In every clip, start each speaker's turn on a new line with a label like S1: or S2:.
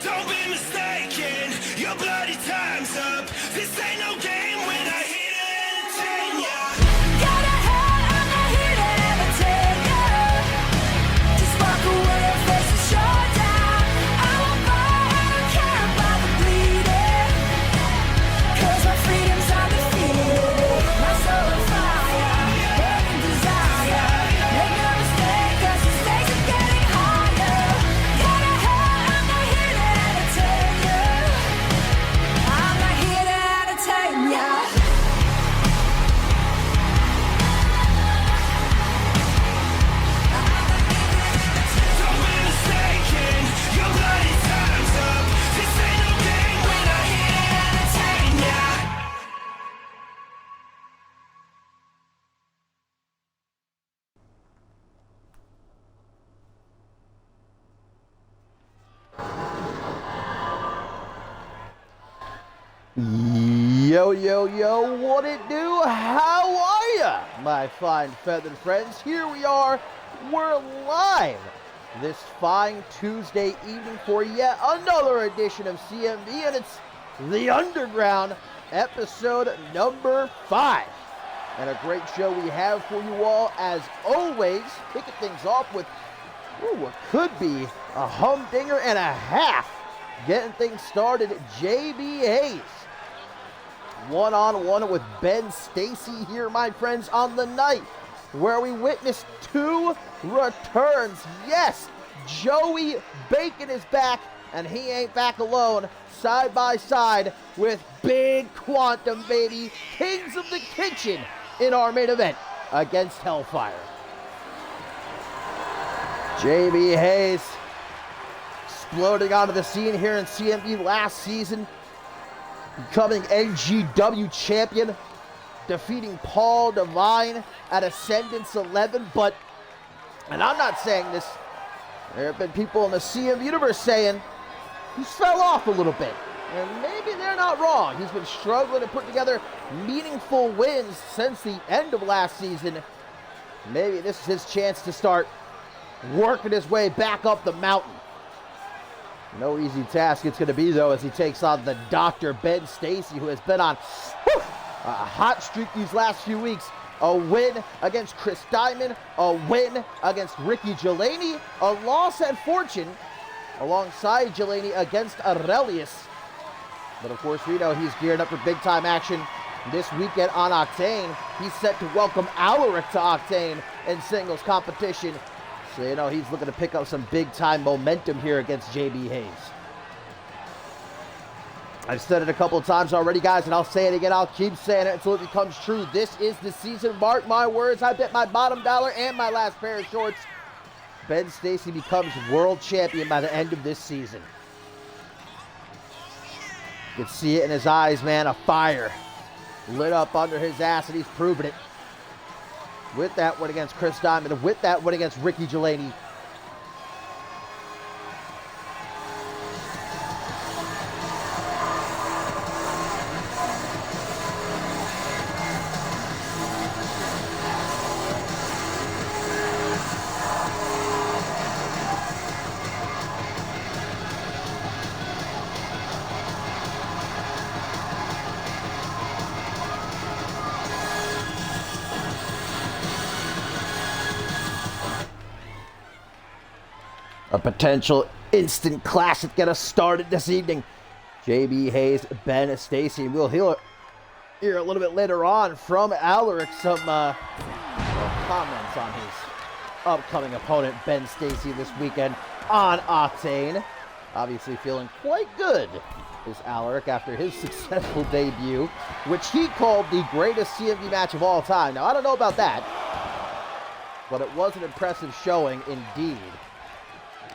S1: Don't be mistaken, your bloody time's up. This ain't no game when I hit it and chain ya. Gotta have
S2: Yo, yo, yo, what it do? How are ya, my fine feathered friends? Here we are, we're live this fine Tuesday evening for yet another edition of CMV, and it's The Underground, episode number 5. And a great show we have for you all, as always, kicking things off with what could be a humdinger and a half. Getting things started, JB Hayes. One-on-one with Ben Stacy here, my friends, on the night where we witnessed 2 returns. Yes, Joey Bacon is back, and he ain't back alone. Side by side with Big Quantum, baby. Kings of the Kitchen in our main event against Hellfire. JB Hayes exploding onto the scene here in CMV last season, becoming NGW champion, defeating Paul Devine at Ascendance 11. But, and I'm not saying this, there have been people in the CMV universe saying he's fell off a little bit. And maybe they're not wrong. He's been struggling to put together meaningful wins since the end of last season. Maybe this is his chance to start working his way back up the mountain. No easy task it's going to be, though, as he takes on the Dr. Ben Stacy, who has been on a hot streak these last few weeks. A win against Chris Diamond, a win against Ricky Delaney, a loss at Fortune alongside Delaney against Aurelius. But of course, we know he's geared up for big-time action this weekend on Octane. He's set to welcome Alaric to Octane in singles competition. So, you know, he's looking to pick up some big-time momentum here against JB Hayes. I've said it a couple of times already, guys, and I'll say it again. I'll keep saying it until it becomes true. This is the season. Mark my words. I bet my bottom dollar and my last pair of shorts. Ben Stacy becomes world champion by the end of this season. You can see it in his eyes, man. A fire lit up under his ass, and he's proven it. With that win against Chris Diamond, with that win against Ricky Delaney. A potential instant clash that get us started this evening. JB Hayes, Ben Stacy. We'll hear a little bit later on from Alaric some comments on his upcoming opponent, Ben Stacy, this weekend on Octane. Obviously feeling quite good is Alaric after his successful debut, which he called the greatest CMV match of all time. Now, I don't know about that, but it was an impressive showing indeed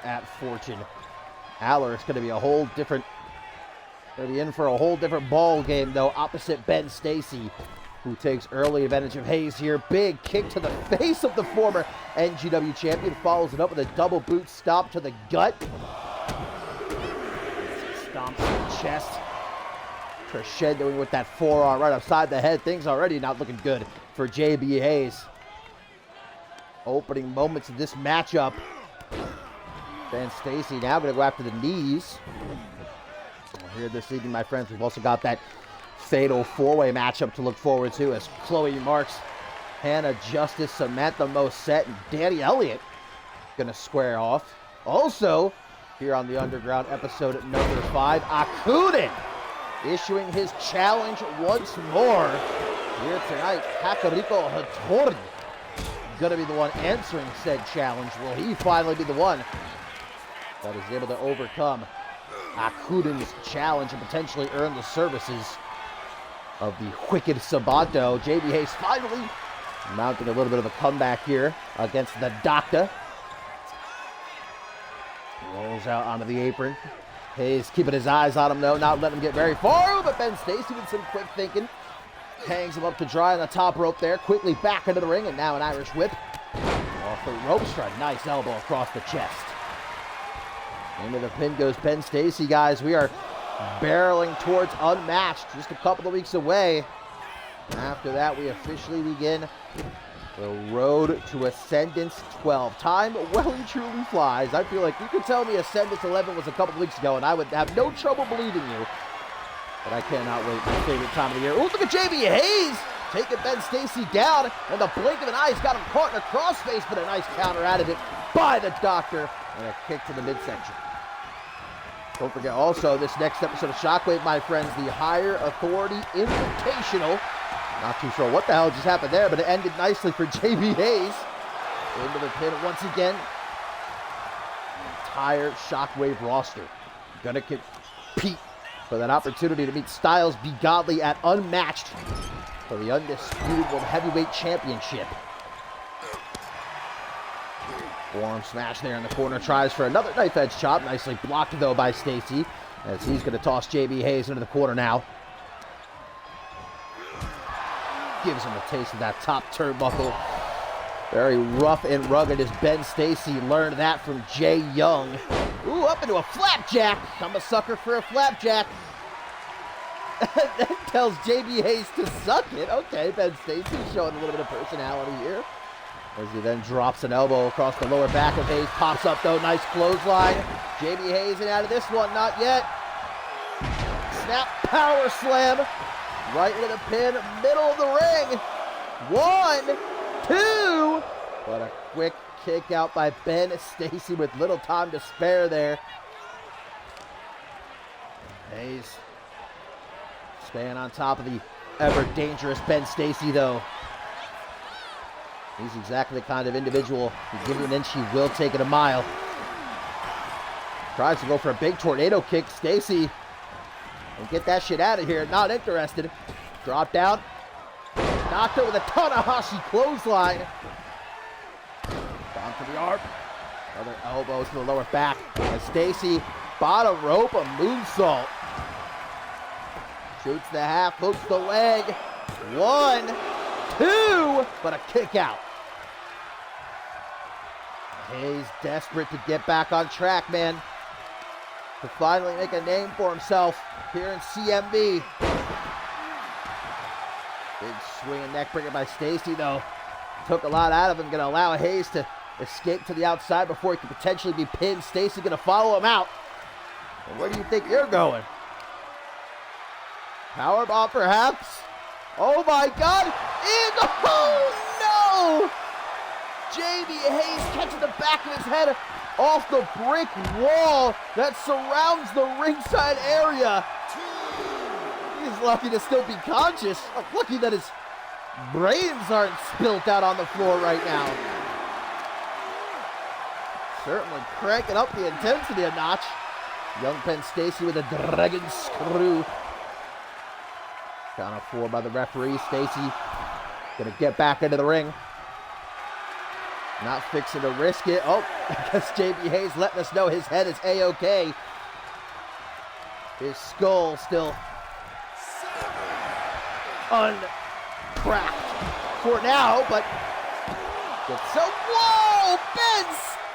S2: at Fortune. Alaric's going to be in for a whole different ball game, though, opposite Ben Stacy, who takes early advantage of Hayes here. Big kick to the face of the former NGW champion, follows it up with a double boot stomp to the gut. Stomps to the chest, crescendoing with that forearm right upside the head. Things already not looking good for JB Hayes. Opening moments of this matchup. Ben Stacy now going to go after the knees. Here this evening, my friends, we've also got that fatal 4-way matchup to look forward to, as Chloe Marks, Hannah Justice, Samantha Mosset, and Danny Elliott going to square off. Also, here on the Underground, episode number 5, Akuden issuing his challenge once more. Here tonight, Kakariko Hattori going to be the one answering said challenge. Will he finally be the one that is able to overcome Akuden's challenge and potentially earn the services of the wicked Sabato? JB Hayes finally mounting a little bit of a comeback here against the Doctor. Rolls out onto the apron. Hayes keeping his eyes on him, though, not letting him get very far, but Ben Stacy with some quick thinking hangs him up to dry on the top rope there. Quickly back into the ring, and now an Irish whip off the rope strike. Nice elbow across the chest. Into the pin goes Ben Stacy, guys. We are barreling towards unmatched, just a couple of weeks away. After that, we officially begin the road to Ascendance 12. Time well and truly flies. I feel like you could tell me Ascendance 11 was a couple of weeks ago, and I would have no trouble believing you. But I cannot wait. My favorite time of the year. Oh, look at JB Hayes taking Ben Stacy down. And the blink of an eye, he's got him caught in a crossface, but a nice counter out of it by the Doctor. And a kick to the midsection. Don't forget also, this next episode of Shockwave, my friends, the Higher Authority Invitational. Not too sure what the hell just happened there, but it ended nicely for JB Hayes. Into the pin once again. The entire Shockwave roster gonna compete for that opportunity to meet Styles Be Godly at Unmatched for the Undisputed World Heavyweight Championship. Forearm smash there in the corner. Tries for another knife edge chop. Nicely blocked though by Stacy, as he's gonna toss JB Hayes into the corner now. Gives him a taste of that top turnbuckle. Very rough and rugged as Ben Stacy learned that from Jay Young. Ooh, up into a flapjack. I'm a sucker for a flapjack. That tells JB Hayes to suck it. Okay, Ben Stacy showing a little bit of personality here. As he then drops an elbow across the lower back of Hayes. Pops up though, nice clothesline. JB Hayes in out of this one, not yet. Snap power slam. Right into the pin, middle of the ring. 1, 2. But a quick kick out by Ben Stacy with little time to spare there. Hayes staying on top of the ever dangerous Ben Stacy though. He's exactly the kind of individual, you give him an inch, he will take it a mile. Tries to go for a big tornado kick. Stacy, and get that shit out of here. Not interested. Drop down. Doctor with a Tanahashi clothesline. Down to the arm. Other elbows to the lower back. And Stacy, bottom rope, a moonsault. Shoots the half, hooks the leg. 1, 2, but a kick out. Hayes desperate to get back on track, man. To finally make a name for himself here in CMV. Big swinging neck breaker by Stacy though. Took a lot out of him. Gonna allow Hayes to escape to the outside before he could potentially be pinned. Stacy gonna follow him out. And where do you think you're going? Powerbomb perhaps? Oh my God! Oh no! JB Hayes catching the back of his head off the brick wall that surrounds the ringside area. He's lucky to still be conscious. Lucky that his brains aren't spilt out on the floor right now. Certainly cranking up the intensity a notch. Young Ben Stacy with a dragon screw. Count of 4 by the referee. Stacy gonna get back into the ring. Not fixing to risk it. Oh, I guess JB Hayes letting us know his head is A-OK. His skull still uncracked for now, but so, whoa! Ben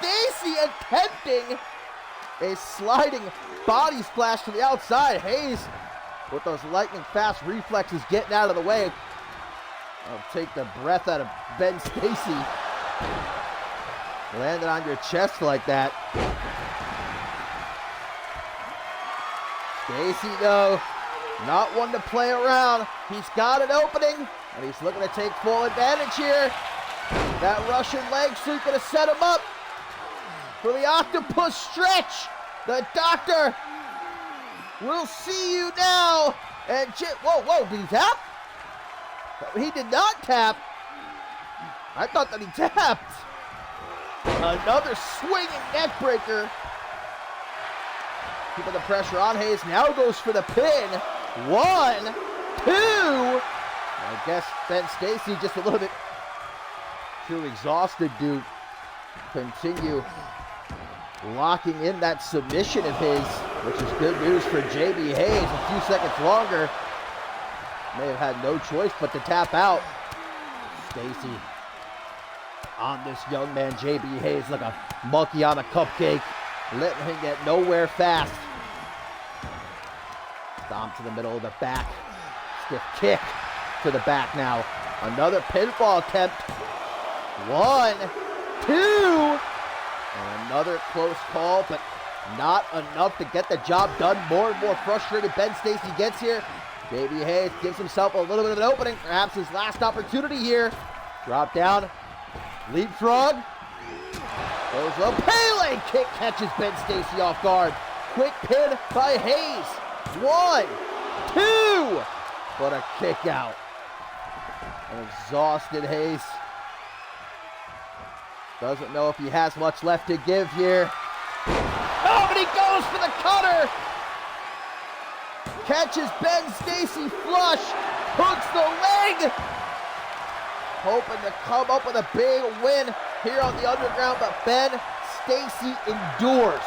S2: Stacy attempting a sliding body splash to the outside. Hayes with those lightning fast reflexes getting out of the way. I'll take the breath out of Ben Stacy. Landed on your chest like that. Stacy, though, not one to play around. He's got an opening, and he's looking to take full advantage here. That Russian leg sweep going to set him up for the octopus stretch. The Doctor will see you now. And whoa, did he tap? He did not tap. I thought that he tapped. Another swinging neck breaker. Keeping the pressure on. Hayes now goes for the pin. 1, 2. I guess Ben Stacy just a little bit too exhausted to continue locking in that submission of his, which is good news for JB Hayes. A few seconds longer. May have had no choice but to tap out. Stacy on this young man, JB Hayes, like a monkey on a cupcake, letting him get nowhere fast. Stomp to the middle of the back. Stiff kick to the back now. Another pinfall attempt. 1, 2. And another close call, but not enough to get the job done. More and more frustrated Ben Stacy gets here. J.B. Hayes gives himself a little bit of an opening. Perhaps his last opportunity here. Drop down. Leapfrog. Goes low. Pele kick catches Ben Stacy off guard. Quick pin by Hayes. 1, 2. What a kick out. An exhausted Hayes. Doesn't know if he has much left to give here. Oh, but he goes for the cutter. Catches Ben Stacy flush. Hooks the leg. Hoping to come up with a big win here on the Underground, but Ben Stacy endures.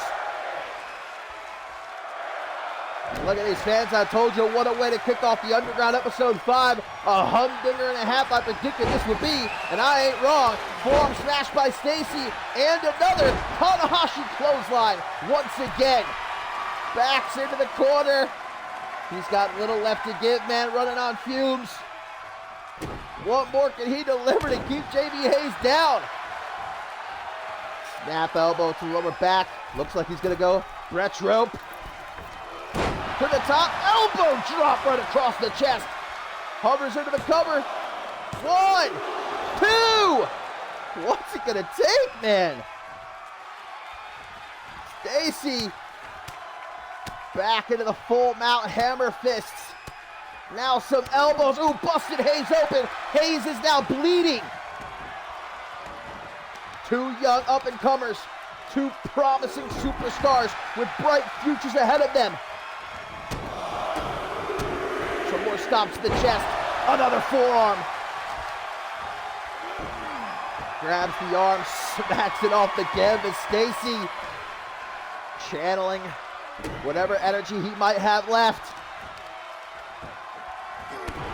S2: Look at these fans. I told you what a way to kick off the Underground episode 5. A humdinger and a half I predicted this would be, and I ain't wrong. Forearm smash by Stacy, and another Tanahashi clothesline once again. Backs into the corner. He's got little left to give, man, running on fumes. What more can he deliver to keep J.B. Hayes down? Snap elbow to the lower back. Looks like he's going to go Brett's rope. To the top, elbow drop right across the chest. Hovers into the cover. 1, 2. What's it gonna take, man? Stacy back into the full mount hammer fists. Now some elbows. Ooh, busted Hayes open. Hayes is now bleeding. 2 young up-and-comers. 2 promising superstars with bright futures ahead of them. Some more stops to the chest. Another forearm. Grabs the arm, smacks it off the canvas. Stacy channeling whatever energy he might have left.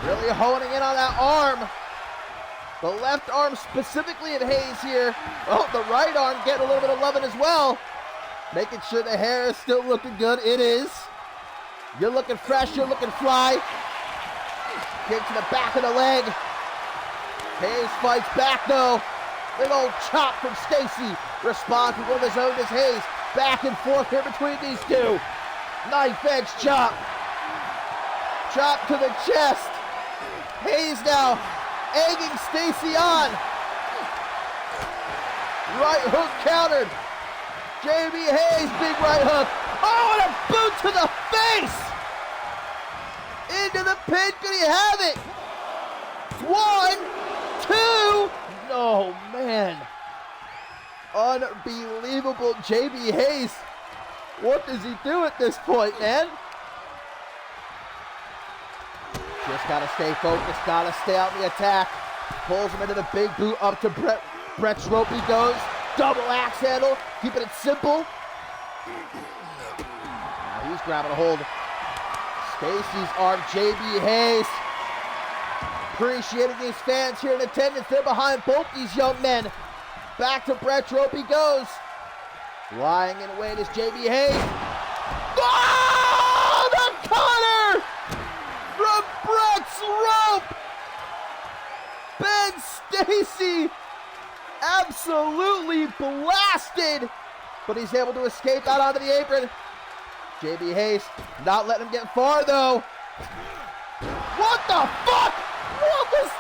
S2: Really honing in on that arm. The left arm specifically at Hayes here. Oh, the right arm getting a little bit of loving as well. Making sure the hair is still looking good. It is. You're looking fresh, you're looking fly. Kick to the back of the leg. Hayes fights back though. Big old chop from Stacy. Responds with one of his own as Hayes. Back and forth here between these two. Knife edge chop. Chop to the chest. Hayes now egging Stacy on. Right hook countered. J.B. Hayes, big right hook. Oh, and a boot to the face! Into the pin, could he have it? 1, 2. Oh, man. Unbelievable. J.B. Hayes. What does he do at this point, man? Just gotta stay focused, gotta stay out in the attack. Pulls him into the big boot, up to Brett. Brett's rope he goes. Double axe handle, keeping it simple. Now he's grabbing a hold. Stacy's arm, J.B. Hayes. Appreciating these fans here in attendance. They're behind both these young men. Back to Brett's rope he goes. Lying in wait is J.B. Hayes. Oh, the cutter from Brett's rope. Ben Stacy absolutely blasted, but he's able to escape out onto the apron. J.B. Hayes not letting him get far though. What the fuck? What was?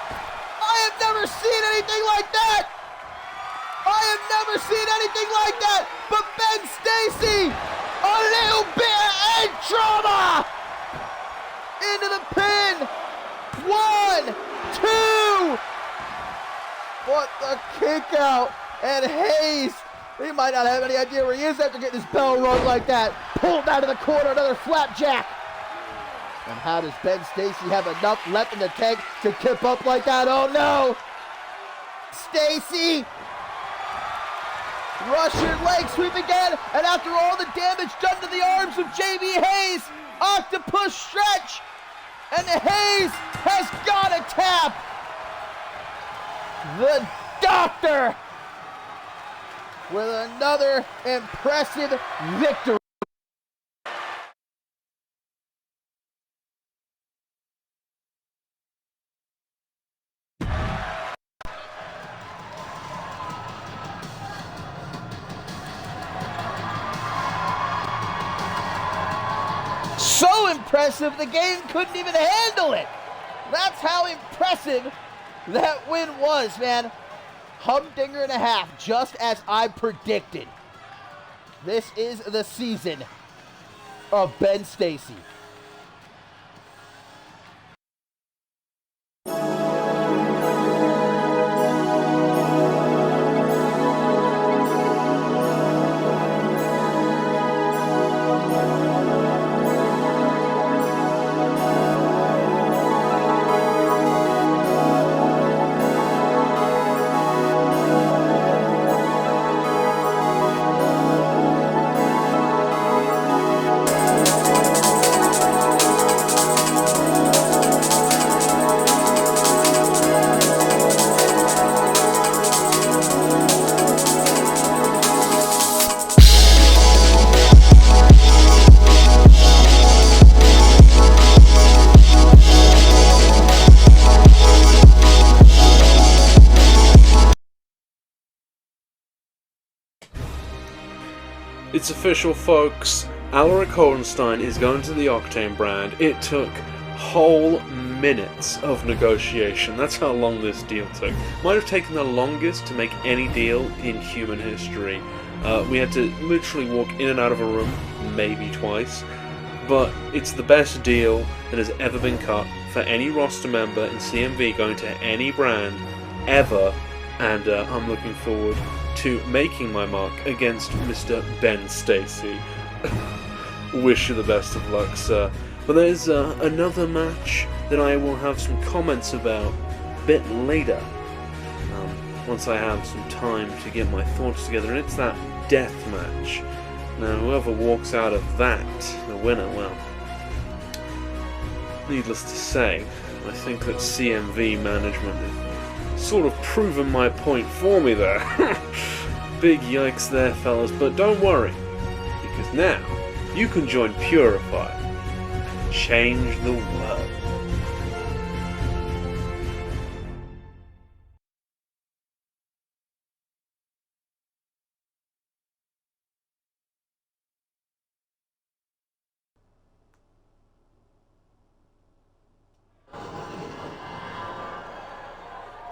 S2: I have never seen anything like that. I have never seen anything like that. But Ben Stacy, a little bit of trauma into the pin. 1, 2. What the kick out. And Hayes, he might not have any idea where he is after getting his bell rung like that. Pulled out of the corner, another flapjack. And how does Ben Stacy have enough left in the tank to kip up like that? Oh no! Stacy! Russian leg sweep again, and after all the damage done to the arms of J.B. Hayes, octopus stretch, and Hayes has got a tap. The Doctor with another impressive victory. So impressive, the game couldn't even handle it. That's how impressive that win was, man. Humdinger and a half, just as I predicted. This is the season of Ben Stacy.
S3: It's official, folks. Alaric Hohenstein is going to the Octane brand. It took whole minutes of negotiation. That's how long this deal took. Might have taken the longest to make any deal in human history. We had to literally walk in and out of a room, maybe twice. But it's the best deal that has ever been cut for any roster member in CMV going to any brand ever. And I'm looking forward to making my mark against Mr. Ben Stacy. Wish you the best of luck, sir. But there's another match that I will have some comments about a bit later. Once I have some time to get my thoughts together, and it's that death match. Now, whoever walks out of that, the winner, well, needless to say, I think that CMV management has sort of proven my point for me there. Big yikes there, fellas, but don't worry, because now you can join Purify and change the world.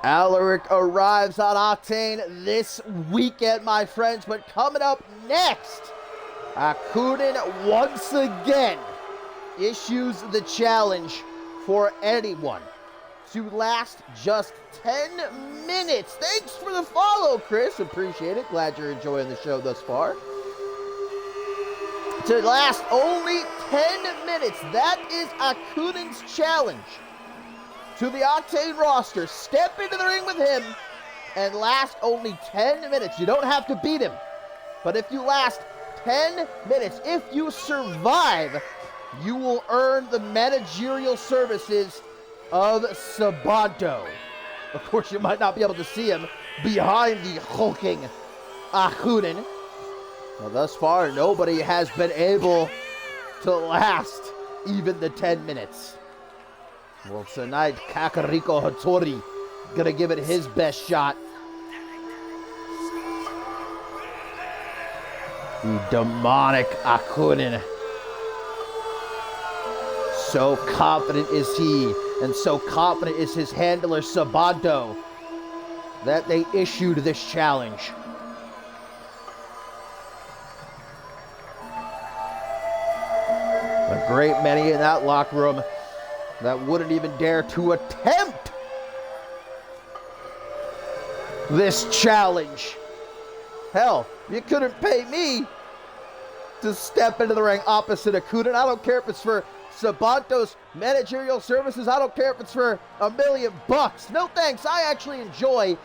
S2: Alaric arrives on Octane this weekend, my friends, but coming up next, Akunin once again issues the challenge for anyone to last just 10 minutes. Thanks for the follow, Chris. Appreciate it. Glad you're enjoying the show thus far. To last only 10 minutes. That is Akunin's challenge to the Octane roster. Step into the ring with him and last only 10 minutes. You don't have to beat him, but if you last 10 minutes, if you survive, you will earn the managerial services of Sabato. Of course, you might not be able to see him behind the hulking Akunin. Well, thus far, nobody has been able to last even the 10 minutes. Well, tonight, Kakariko Hattori gonna give it his best shot. The demonic Akunin. So confident is he, and so confident is his handler Sabato, that they issued this challenge. A great many in that locker room that wouldn't even dare to attempt this challenge. Hell, you couldn't pay me to step into the ring opposite Akunin. I don't care if it's for Sabato's managerial services. I don't care if it's for $1 million. No thanks. I actually enjoy,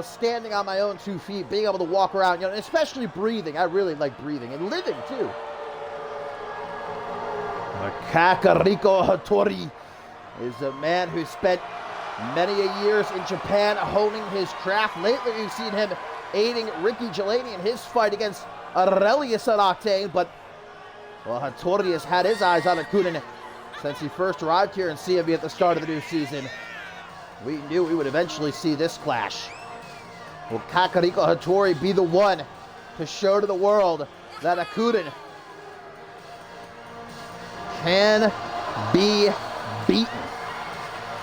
S2: standing on my own 2 feet, being able to walk around, especially breathing. I really like breathing and living too. Kakariko Hattori is a man who spent many years in Japan honing his craft. Lately, we've seen him aiding Ricky Gelani in his fight against Aurelius on Octane, but Hattori has had his eyes on Akunin since he first arrived here in CMV at the start of the new season. We knew we would eventually see this clash. Will Kakariko Hattori be the one to show to the world that Akunin can be beaten.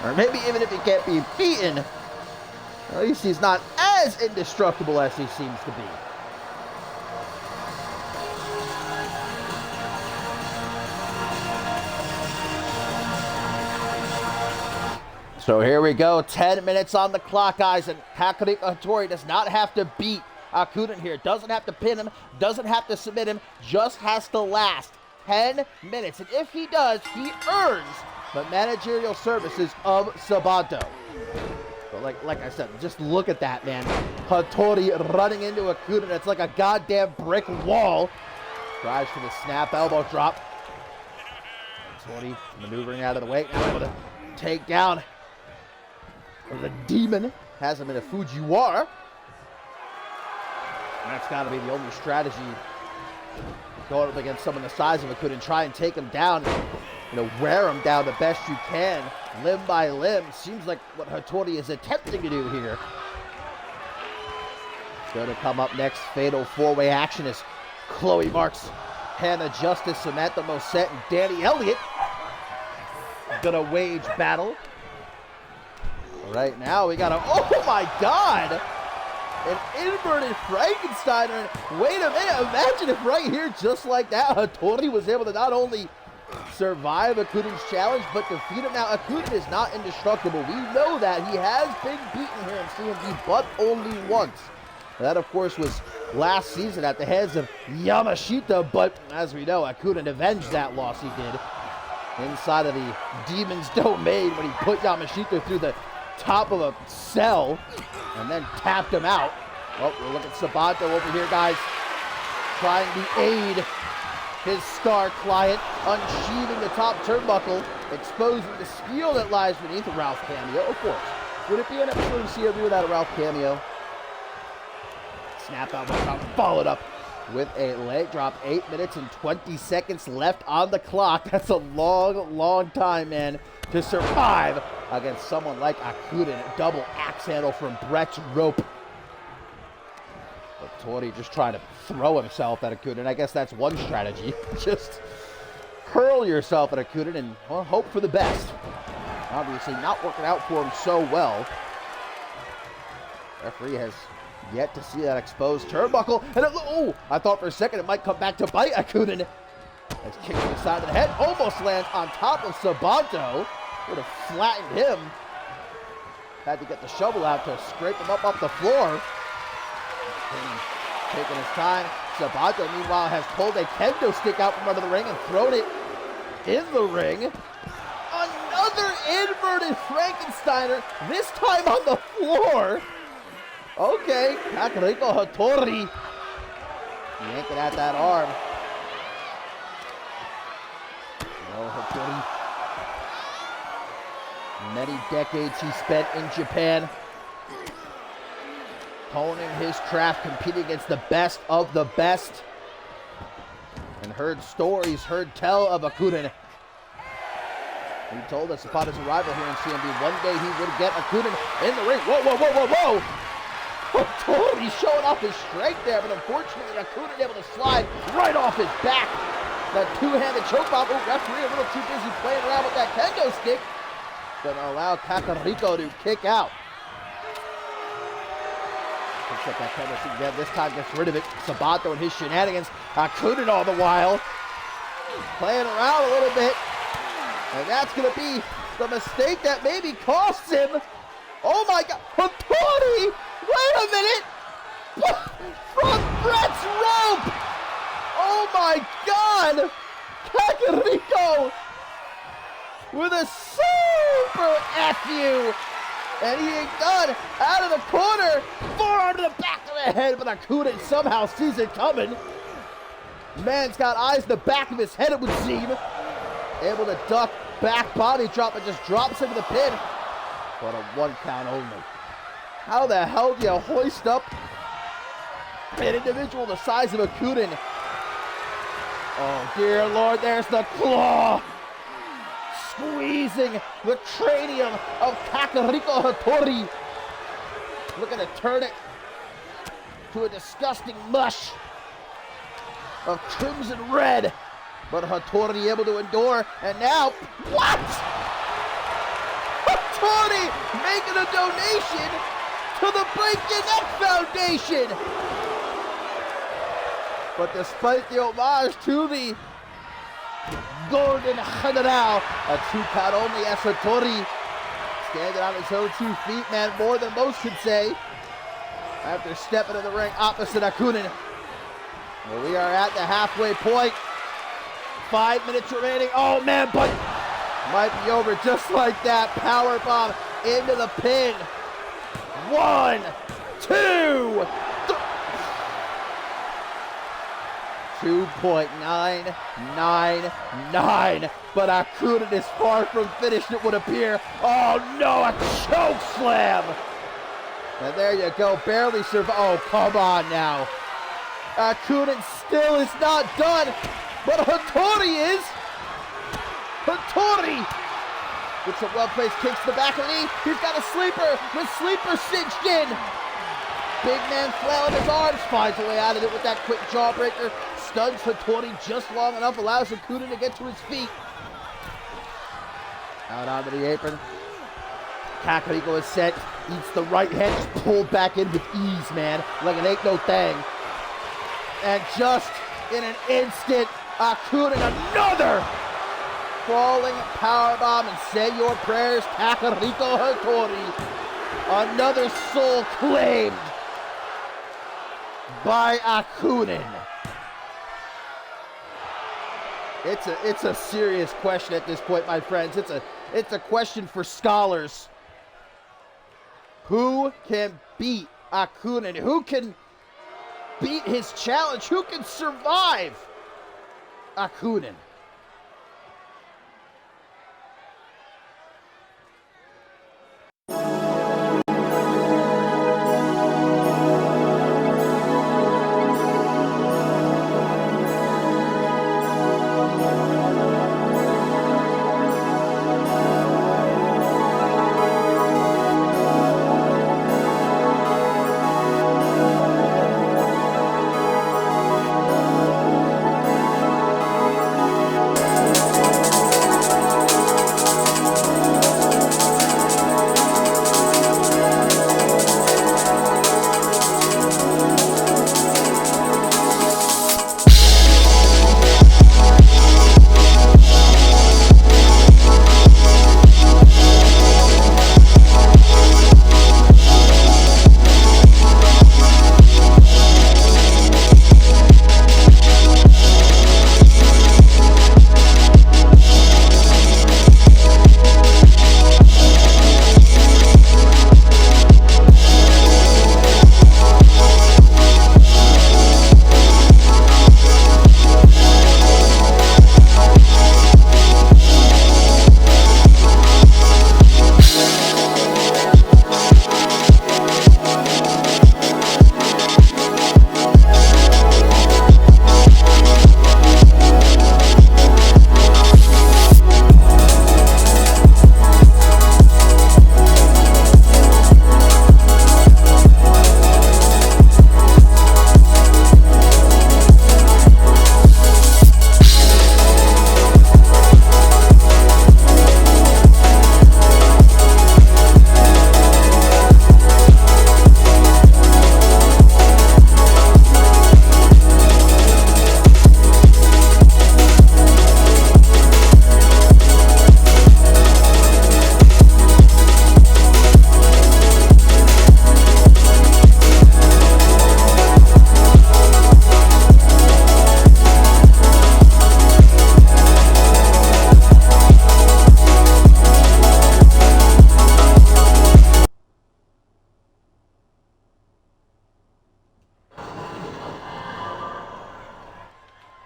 S2: Or maybe even if he can't be beaten, at least he's not as indestructible as he seems to be. So here we go, 10 minutes on the clock, guys, and Takanori Hattori does not have to beat Akunin here. Doesn't have to pin him, doesn't have to submit him, just has to last 10 minutes. And if he does, he earns the managerial services of Sabato. But like I said, just look at that, man. Hattori running into Akunin. It's like a goddamn brick wall. Drives for the snap elbow drop. Hattori maneuvering out of the way. Now able to take down the demon. Has him in a Fujiwara. And that's got to be the only strategy going up against someone the size of Akunin. Try and take him down. Wear him down the best you can, limb by limb. Seems like what Hattori is attempting to do here. Going to come up next, fatal four-way action is Chloe Marks, Hannah Justice, Samantha Mosset, and Danny Elliott. Gonna wage battle. Right now we got a, oh my God! An inverted Frankensteiner. Wait a minute, imagine if right here, just like that, Hattori was able to not only survive Akunin's challenge, but defeat him. Now, Akunin is not indestructible. We know that. He has been beaten here in CMV, but only once. That, of course, was last season at the hands of Yamashita, but as we know, Akunin avenged that loss he did inside of the Demon's Domain when he put Yamashita through the top of a cell and then tapped him out. Well, we'll look at Sabato over here, guys, trying to aid his star client, unsheathing the top turnbuckle, exposing the steel that lies beneath a Ralph cameo. Of course, would it be an episode of CMV without a Ralph cameo? Snap elbow drop, followed up with a leg drop. 8 minutes and 20 seconds left on the clock. That's a long, long time, man, to survive against someone like Akunin. Double axe handle from Brett's rope. But Tori just trying to throw himself at Akunin. I guess that's one strategy. Just hurl yourself at Akunin and, well, hope for the best. Obviously not working out for him so well. Referee has yet to see that exposed turnbuckle. And oh, I thought for a second it might come back to bite Akunin. As kick to the side of the head, almost lands on top of Sabato. Would have flattened him. Had to get the shovel out to scrape him up off the floor. Taking his time. Sabato, meanwhile, has pulled a kendo stick out from under the ring and thrown it in the ring. Another inverted Frankensteiner, this time on the floor. Okay, Takanori Hattori yanking at that arm. Oh, Hattori. Many decades he spent in Japan, honing his craft, competing against the best of the best, and heard stories, heard tell of Akunin. He told us upon his arrival here in CMV, one day he would get Akunin in the ring. Whoa, whoa, whoa, whoa, whoa! Hattori showing off his strength there, but unfortunately Akunin able to slide right off his back. That two-handed choke bomb. Oh, referee a little too busy playing around with that kendo stick. Gonna allow Kakariko to kick out. Picks up that kendo stick again. This time gets rid of it. Sabato and his shenanigans. Akunin all the while playing around a little bit. And that's gonna be the mistake that maybe costs him. Oh my God, Hattori! Wait a minute! From Brett's rope! Oh my God! Kakariko with a super F-U! And he ain't done. Out of the corner, forearm to the back of the head, but Akunin somehow sees it coming. Man's got eyes in the back of his head, it would seem. Able to duck, back body drop, and just drops into the pin. But a 1 count only. How the hell do you hoist up an individual the size of Akunin? Oh dear Lord, there's the claw! Squeezing the cranium of Kakariko Hattori. Looking to turn it to a disgusting mush of crimson red. But Hattori able to endure, and now, what? Hattori making a donation to the Break Your Neck Foundation. But despite the homage to the Golden General, a 2-count only as Hattori standing on his own 2 feet, man, more than most could say, after stepping in the ring opposite Akunin. Well, we are at the halfway point. 5 minutes remaining. Oh, man, but might be over just like that. Power bomb into the pin. 1, 2, 2.999. But Akunin is far from finished, it would appear. Oh, no, a choke slam. And there you go, barely survive. Oh, come on now. Akunin still is not done, but Hattori is. Hattori with some well-placed kicks to the back of the knee. He's got a sleeper. The sleeper cinched in. Big man flailing his arms, finds a way out of it with that quick jawbreaker. Stuns Hattori just long enough, allows Akunin to get to his feet. Out onto the apron. Kakariko is set, eats the right hand, just pulled back in with ease, man, like it ain't no thing. And just in an instant, Akunin another crawling powerbomb, and say your prayers, Kakariko Hattori. Another soul claimed by Akunin. It's a serious question at this point, my friends. It's a question for scholars. Who can beat Akunin? Who can beat his challenge? Who can survive Akunin?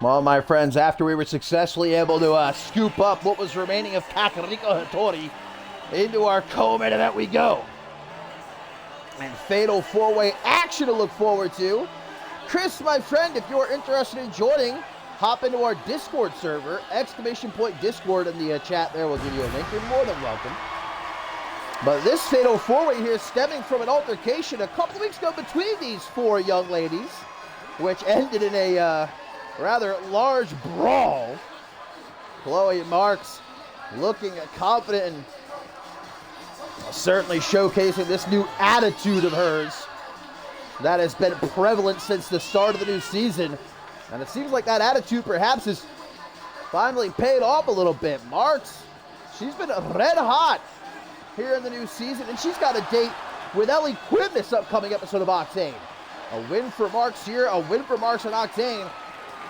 S2: Well, my friends, after we were successfully able to scoop up what was remaining of Kakariko Hattori, into our co-main event we go. And fatal four-way action to look forward to. Chris, my friend, if you're interested in joining, hop into our Discord server, !Discord in the chat there. We'll give you a link. You're more than welcome. But this fatal four-way here is stemming from an altercation a couple weeks ago between these four young ladies, which ended in a rather large brawl Chloe Marks looking confident and certainly showcasing this new attitude of hers that has been prevalent since the start of the new season. And it seems like that attitude perhaps is finally paid off a little bit. Marks, she's been red hot here in the new season, and she's got a date with Ellie Quinn this upcoming episode of Octane. A win for Marks here, a win for Marks in Octane.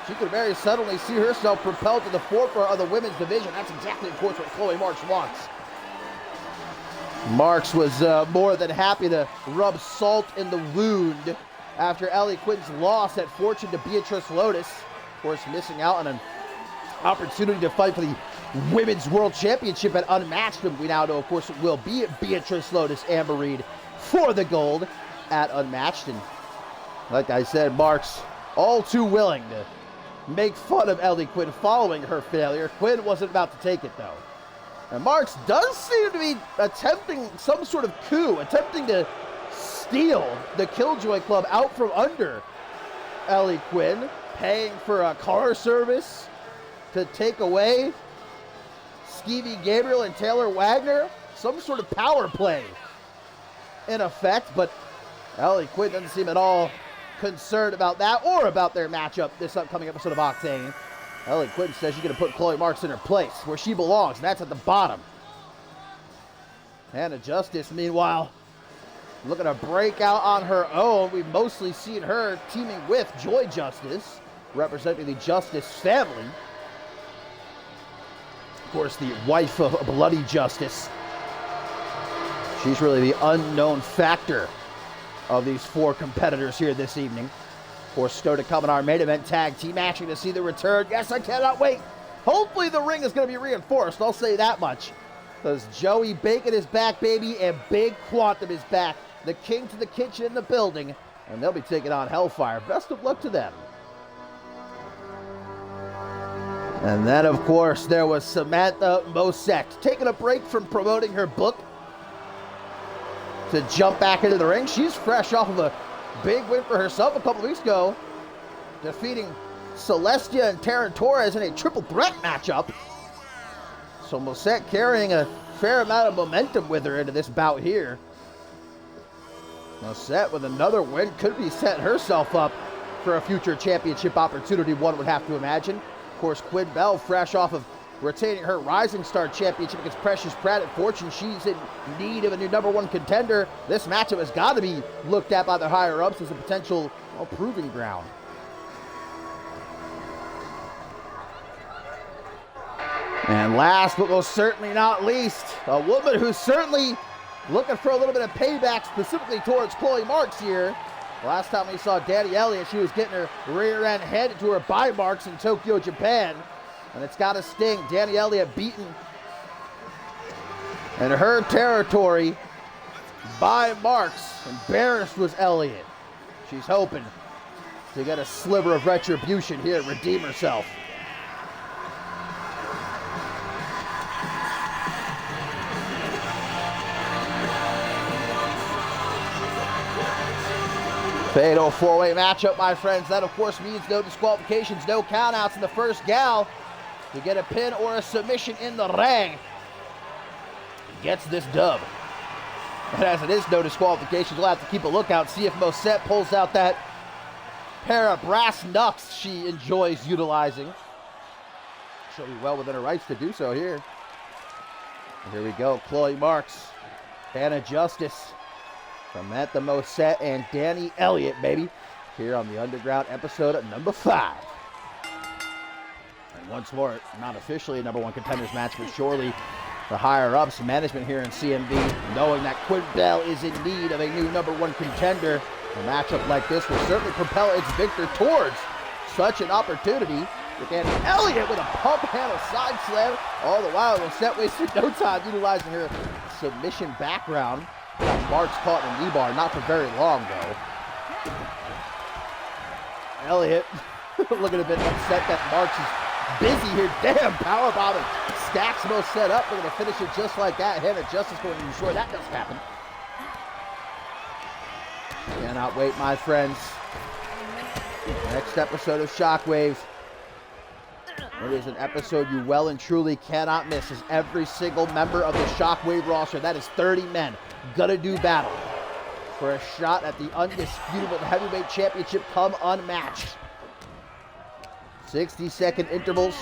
S2: She could very suddenly see herself propelled to the forefront of the women's division. That's exactly, of course, what Chloe Marks wants. Marks was more than happy to rub salt in the wound after Ellie Quinn's loss at Fortune to Beatrice Lotus. Of course, missing out on an opportunity to fight for the Women's World Championship at Unmatched. And we now know, of course, it will be Beatrice Lotus, Amber Reed for the gold at Unmatched. And like I said, Marks all too willing to make fun of Ellie Quinn following her failure. Quinn wasn't about to take it, though. And Marks does seem to be attempting some sort of coup, attempting to steal the Killjoy Club out from under Ellie Quinn, paying for a car service to take away Skeevy Gabriel and Taylor Wagner. Some sort of power play in effect, but Ellie Quinn doesn't seem at all concerned about that or about their matchup this upcoming episode of Octane. Ellie Quinn says she's going to put Chloe Marks in her place where she belongs, and that's at the bottom. Hannah Justice, meanwhile, looking to break out on her own. We've mostly seen her teaming with Joy Justice, representing the Justice family. Of course, the wife of Bloody Justice. She's really the unknown factor of these four competitors here this evening. Of course, still to come in our main event tag team action to see the return. Yes, I cannot wait. Hopefully the ring is going to be reinforced. I'll say that much. Because Joey Bacon is back, baby, and Big Quantum is back. The king to the kitchen in the building. And they'll be taking on Hellfire. Best of luck to them. And then, of course, there was Samantha Mosette taking a break from promoting her book to jump back into the ring. She's fresh off of a big win for herself a couple weeks ago, defeating Celestia and Taryn Torres in a triple threat matchup. So Mosette carrying a fair amount of momentum with her into this bout here. Mosette with another win could be setting herself up for a future championship opportunity, one would have to imagine. Of course, Quinn Bell fresh off of retaining her Rising Star Championship against Precious Pratt at Fortune. She's in need of a new #1 contender. This matchup has got to be looked at by the higher-ups as a potential proving ground. And last but most certainly not least, a woman who's certainly looking for a little bit of payback specifically towards Chloe Marks here. Last time we saw Danny Elliott, she was getting her rear end handed to her by Marks in Tokyo, Japan. And it's got to sting. Danny Elliott beaten in her territory by Marks. Embarrassed was Elliott. She's hoping to get a sliver of retribution here and redeem herself. Fatal four-way matchup, my friends. That, of course, means no disqualifications, no countouts, and the first gal to get a pin or a submission in the ring gets this dub. And as it is no disqualifications, we'll have to keep a lookout, see if Mosette pulls out that pair of brass knucks she enjoys utilizing. She'll be well within her rights to do so here. And here we go, Chloe Marks, Hannah Justice, Samantha Mosette, and Danny Elliott, baby, here on the Underground episode number 5. And once more, not officially a #1 contenders match, but surely the higher-ups, management here in CMV, knowing that Quinn Bell is in need of a new #1 contender, a matchup like this will certainly propel its victor towards such an opportunity. With Danny Elliott with a pump handle side slam, all the while Mosette wasted no time utilizing her submission background. Got Marks caught in a knee bar, not for very long though. Elliott looking a bit upset that Marks is busy here. Damn, powerbomb and stacks Mosette up. We're going to finish it just like that. Hannah Justice going to ensure that doesn't happen. Cannot wait, my friends. Next episode of Shockwave. It is an episode you well and truly cannot miss, as every single member of the Shockwave roster, that is 30 men, gonna do battle for a shot at the undisputable heavyweight championship come unmatched. 60-second intervals.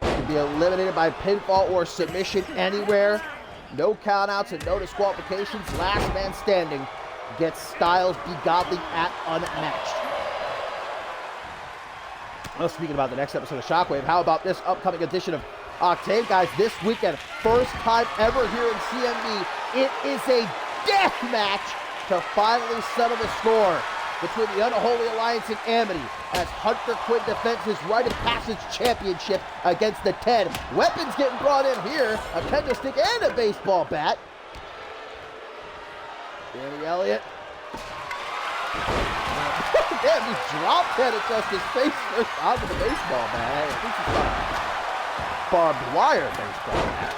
S2: Can be eliminated by pinfall or submission anywhere. No countouts and no disqualifications. Last man standing gets Styles Be Godly at unmatched. Well, speaking about the next episode of Shockwave, how about this upcoming edition of Octane? Guys, this weekend, first time ever here in CMV, it is a death match to finally settle the score between the Unholy Alliance and Amity, as Hunter Quinn defends his Rite of Passage Championship against the 10. Weapons getting brought in here, a kendo stick and a baseball bat. Danny Elliott. Damn, he dropped that at just his face first onto the baseball bat. I think he's got a barbed wire baseball bat.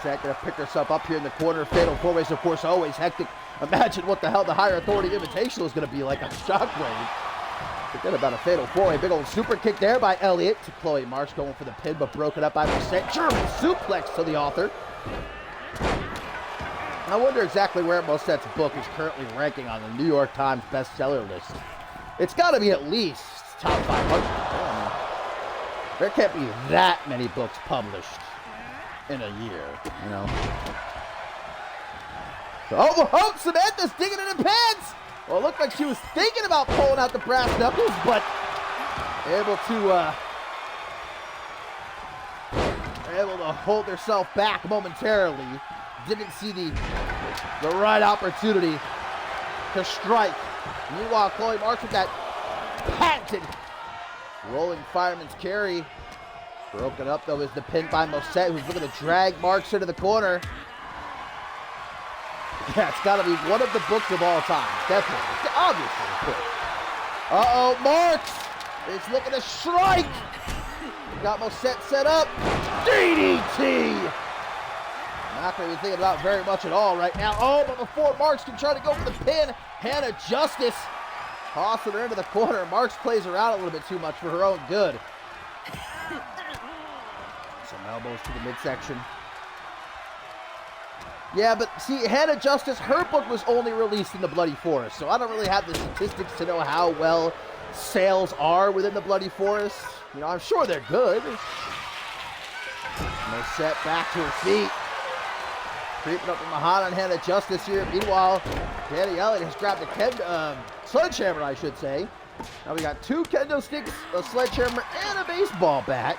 S2: Set gonna pick herself up here in the corner. Fatal four-ways, of course, always hectic. Imagine what the hell the Higher Authority Invitational is gonna be like on Shockwave. Forget about a fatal four-way. Big old super kick there by Elliott to Chloe Marks, going for the pin, but broken up by Merced. German suplex to the author. I wonder exactly where Merced's book is currently ranking on the New York Times bestseller list. It's got to be at least top 500. There can't be that many books published in a year, you know. Oh, Samantha's digging in her pants! Well, it looked like she was thinking about pulling out the brass knuckles, but able to hold herself back momentarily. Didn't see the right opportunity to strike. Meanwhile, Chloe Marks with that patented rolling fireman's carry. Broken up, though, is the pin by Merced, who's looking to drag Marks into the corner. Yeah, it's got to be one of the books of all time. Definitely. Obviously, of course. Uh-oh, Marks is looking to strike. Got Merced set up. DDT! Not going to be thinking about very much at all right now. Oh, but before Marks can try to go for the pin, Hannah Justice tossing her into the corner. Marks plays her out a little bit too much for her own good. Some elbows to the midsection. Yeah, but see, Hannah Justice, her book was only released in the Bloody Forest, so I don't really have the statistics to know how well sales are within the Bloody Forest. You know, I'm sure they're good. Merced back to her feet. Creeping up in behind on Hannah Justice here. Meanwhile, Danny Elliott has grabbed a sledgehammer, I should say. Now we got two kendo sticks, a sledgehammer, and a baseball bat.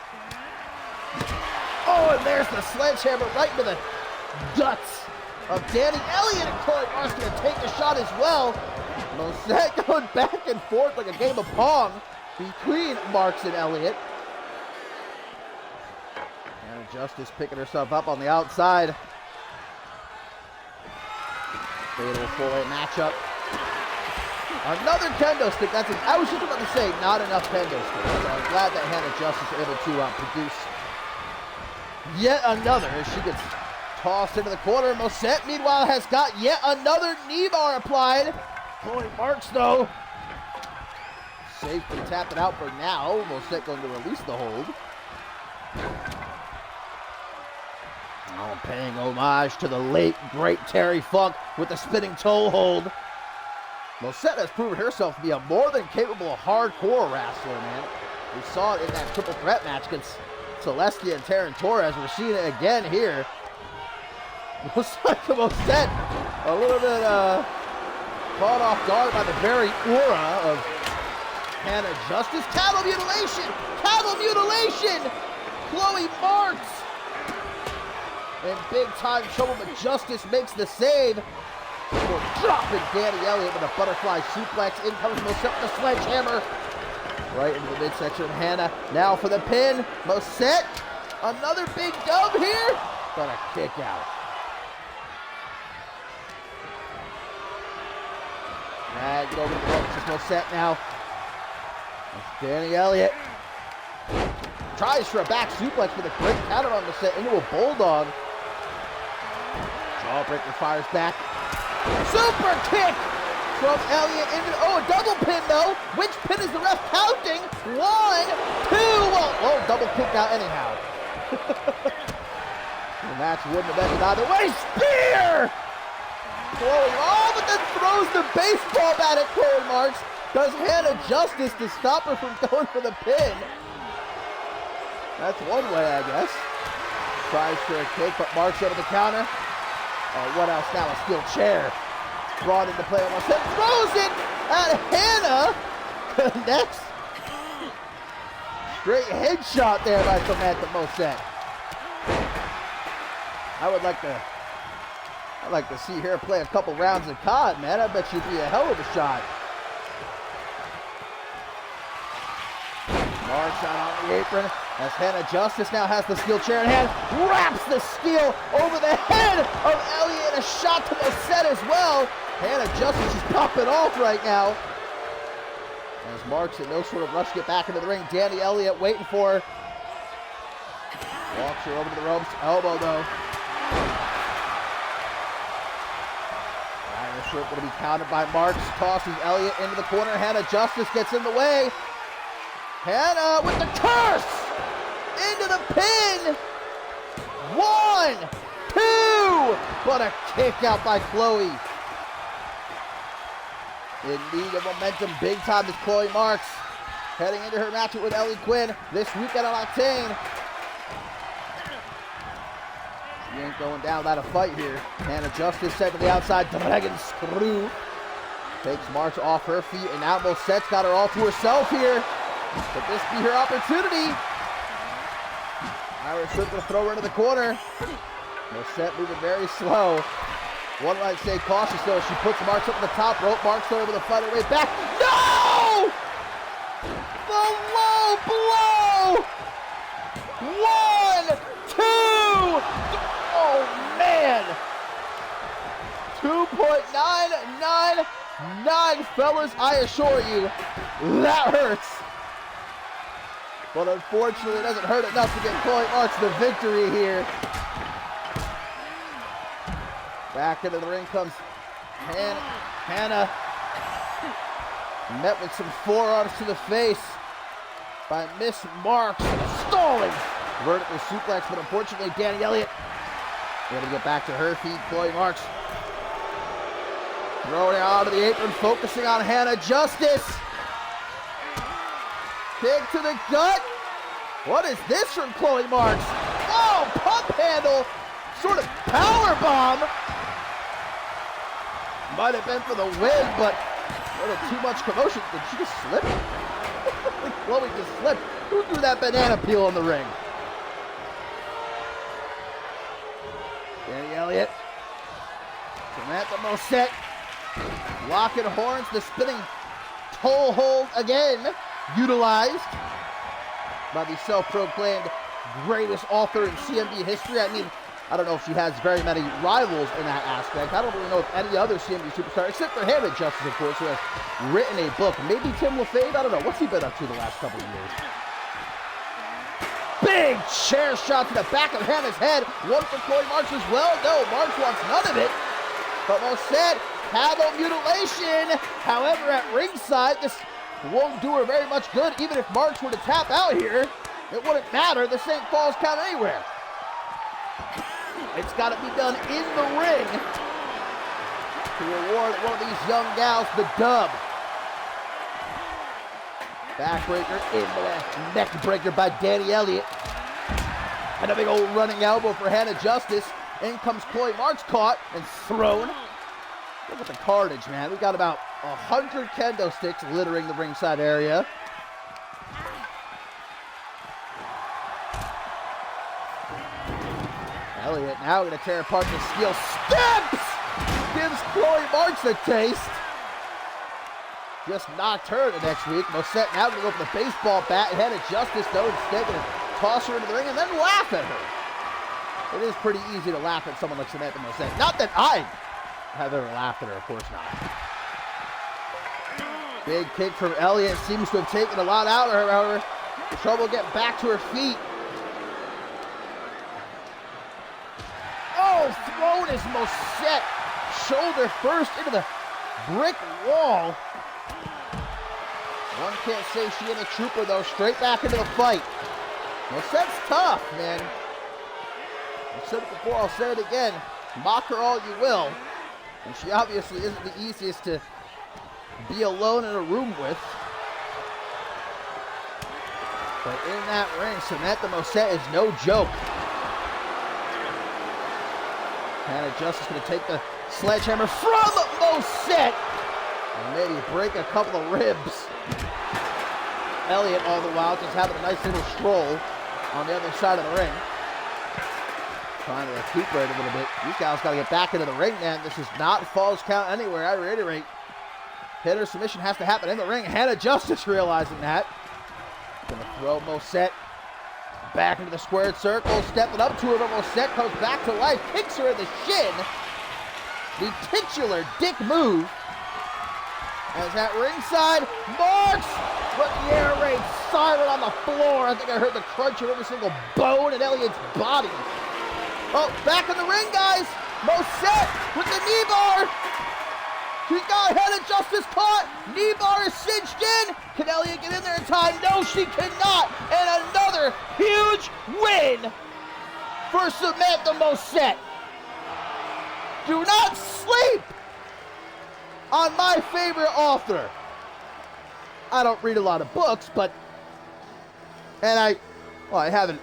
S2: Oh, and there's the sledgehammer right into the guts of Danny Elliott, and Chloe Marks going to take the shot as well. Merced going back and forth like a game of Pong between Marks and Elliott. Hannah Justice picking herself up on the outside. Fatal four-way matchup. Another kendo stick. I was just about to say, not enough kendo sticks. So I'm glad that Hannah Justice is able to produce yet another as she gets tossed into the corner. Merced, meanwhile, has got yet another knee bar applied. Chloe Marks, though, safely tapping out for now. Merced going to release the hold. Oh, paying homage to the late, great Terry Funk with the spinning toe hold. Merced has proven herself to be a more than capable hardcore wrestler, man. We saw it in that triple threat match against Celestia and Taryn Torres. We're seeing it again here. Looks like Merced a little bit caught off guard by the very aura of Hannah Justice. Cattle mutilation! Cattle mutilation! Chloe Marks! In big time trouble, but Justice makes the save. Before dropping Danny Elliott with a butterfly suplex. In comes Merced with the sledgehammer. Right into the midsection of Hannah. Now for the pin. Merced. Another big dub here. But a kick out. Dragged over the ropes. It's Merced now. That's Danny Elliott. Tries for a back suplex with a great counter on Merced into a bulldog. Jawbreaker fires back. Super kick from Elliott into, a double pin though. Which pin is the ref counting? 1, 2, well, double kick out anyhow. The match wouldn't have ended either way. Spear! Chloe, but then throws the baseball bat at Chloe Marks. Does Hannah justice to stop her from going for the pin. That's one way, I guess. Tries for a kick, but Marks over the counter. What else now? A steel chair brought into play. Almost hit, throws it at Hannah. Connects. Straight headshot there by Samantha Moset. I'd like to see her play a couple rounds of COD, man. I bet she'd be a hell of a shot. Marks out on the apron as Hannah Justice now has the steel chair in hand. Wraps the steel over the head of Elliott. A shot to the set as well. Hannah Justice is popping off right now. As Marks in no sort of rush to get back into the ring. Danny Elliott waiting for her. Walks her over to the ropes. Elbow though. Irish whip going to be countered by Marks. Tosses Elliott into the corner. Hannah Justice gets in the way. Hannah with the curse! Into the pin! 1, 2! What a kick out by Chloe. In need of momentum big time is Chloe Marks. Heading into her matchup with Ellie Quinn this weekend on Octane. She ain't going down without a fight here. Hannah Justice set to the outside. Dragon screw. Takes Marks off her feet, and now Moset's got her all to herself here. Could this be her opportunity? Irish whip to throw her into the corner. Moset moving very slow. One might say cautious though. She puts Marks up on the top rope. Marks over the fighter way back. No! The low blow! 1, 2! Oh man! 2.999, fellas. I assure you, that hurts. But unfortunately, it doesn't hurt enough to get Chloe Marks the victory here. Back into the ring comes Hannah. Met with some forearms to the face by Miss Marks. Stalling vertical suplex, but unfortunately, Danny Elliott able to get back to her feet. Chloe Marks throwing it onto the apron, focusing on Hannah Justice. Kick to the gut. What is this from Chloe Marks? Oh, pump handle. Sort of power bomb. Might have been for the win, but a little too much commotion. Did she just slip? Chloe just slipped. Who threw that banana peel in the ring? Danny Elliott. Samantha Moset. Locking horns. The spinning toe hold again. Utilized by the self-proclaimed greatest author in CMV history. I mean, I don't know if she has very many rivals in that aspect. I don't really know if any other CMV superstar, except for Hannah Justice, of course, who has written a book. Maybe Tim LaFave? I don't know. What's he been up to the last couple of years? Big chair shot to the back of Hannah's head. One for Chloe Marks as well. No, Marks wants none of it. But Moset, elbow mutilation. However, at ringside, this won't do her very much good. Even if Marks were to tap out here, it wouldn't matter. This ain't falls count anywhere. It's got to be done in the ring to reward one of these young gals the dub. Backbreaker into the neck breaker by Danny Elliott. And a big old running elbow for Hannah Justice. In comes Chloe Marks, caught and thrown. Look at the carnage, man. We've got about 100 kendo sticks littering the ringside area. Elliott now going to tear apart the steel steps! Gives Chloe Marks a taste. Just knocked her the next week. Moset now going to go for the baseball bat. Hannah Justice, though, instead going to toss her into the ring and then laugh at her. It is pretty easy to laugh at someone like Samantha Moset. Not that I have ever laughed at her, of course not. Big kick from Elliott. Seems to have taken a lot out of her, however. Trouble getting back to her feet. Oh, thrown is Moset. Shoulder first into the brick wall. One can't say she ain't a trooper, though. Straight back into the fight. Mosette's tough, man. I've said it before, I'll say it again. Mock her all you will. And she obviously isn't the easiest to be alone in a room with. But in that ring, Samantha Mosette is no joke. Hannah Justice going to take the sledgehammer from Mosette. And maybe break a couple of ribs. Elliott all the while just having a nice little stroll on the other side of the ring. Trying to recuperate a little bit. These guys got to get back into the ring, man. This is not Falls Count anywhere, I reiterate. Pinner submission has to happen in the ring. Hannah Justice realizing that. Gonna throw Mosette back into the squared circle, stepping up to her, but Mosette comes back to life, kicks her in the shin. The titular dick move. As at ringside, marks, but the air raid silent on the floor. I think I heard the crunch of every single bone in Elliott's body. Oh, back in the ring, guys. Mosette with the knee bar. She's got Hannah Justice caught. Knee bar is cinched in. Can Elliott get in there in time? No, she cannot. And another huge win for Samantha Mosette. Do not sleep on my favorite author. I don't read a lot of books, but, and I haven't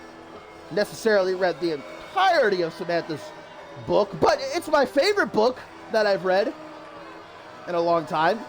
S2: necessarily read the entirety of Samantha's book, but it's my favorite book that I've read in a long time.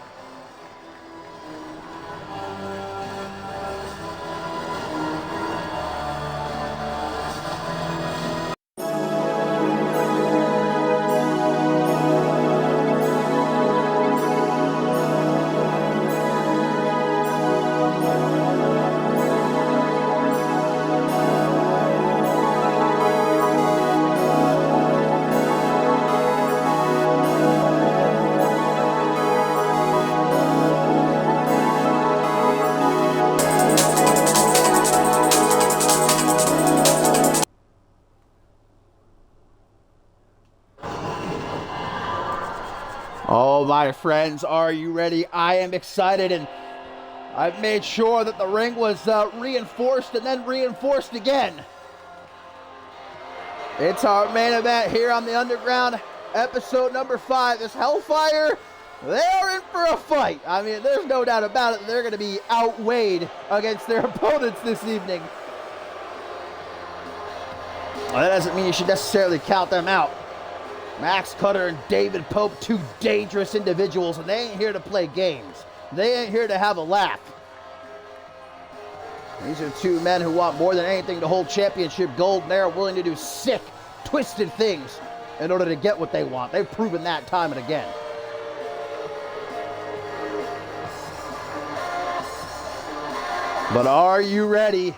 S2: Oh, my friends, are you ready? I am excited, and I've made sure that the ring was reinforced and then reinforced again. It's our main event here on the Underground, episode number 5. This Hellfire, they're in for a fight. I mean, there's no doubt about it. They're going to be outweighed against their opponents this evening. Well, that doesn't mean you should necessarily count them out. Max Cutter and David Pope, two dangerous individuals, and they ain't here to play games. They ain't here to have a laugh. These are two men who want more than anything to hold championship gold, and they're willing to do sick, twisted things in order to get what they want. They've proven that time and again. But are you ready?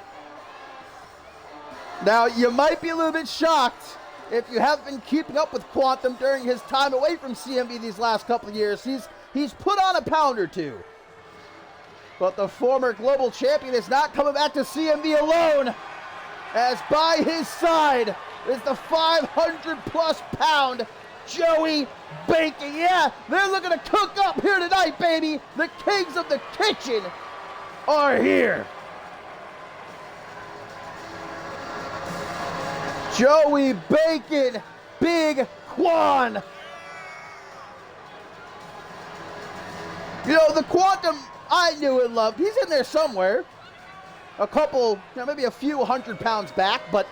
S2: Now, you might be a little bit shocked if you haven't been keeping up with Quantum during his time away from CMV these last couple of years. He's put on a pound or two. But the former global champion is not coming back to CMV alone, as by his side is the 500-plus pound Joey Bacon. Yeah, they're looking to cook up here tonight, baby. The kings of the kitchen are here. Joey Bacon, Big Quan. You know, the Quantum I knew and loved, he's in there somewhere. A couple, maybe a few 100 pounds back, but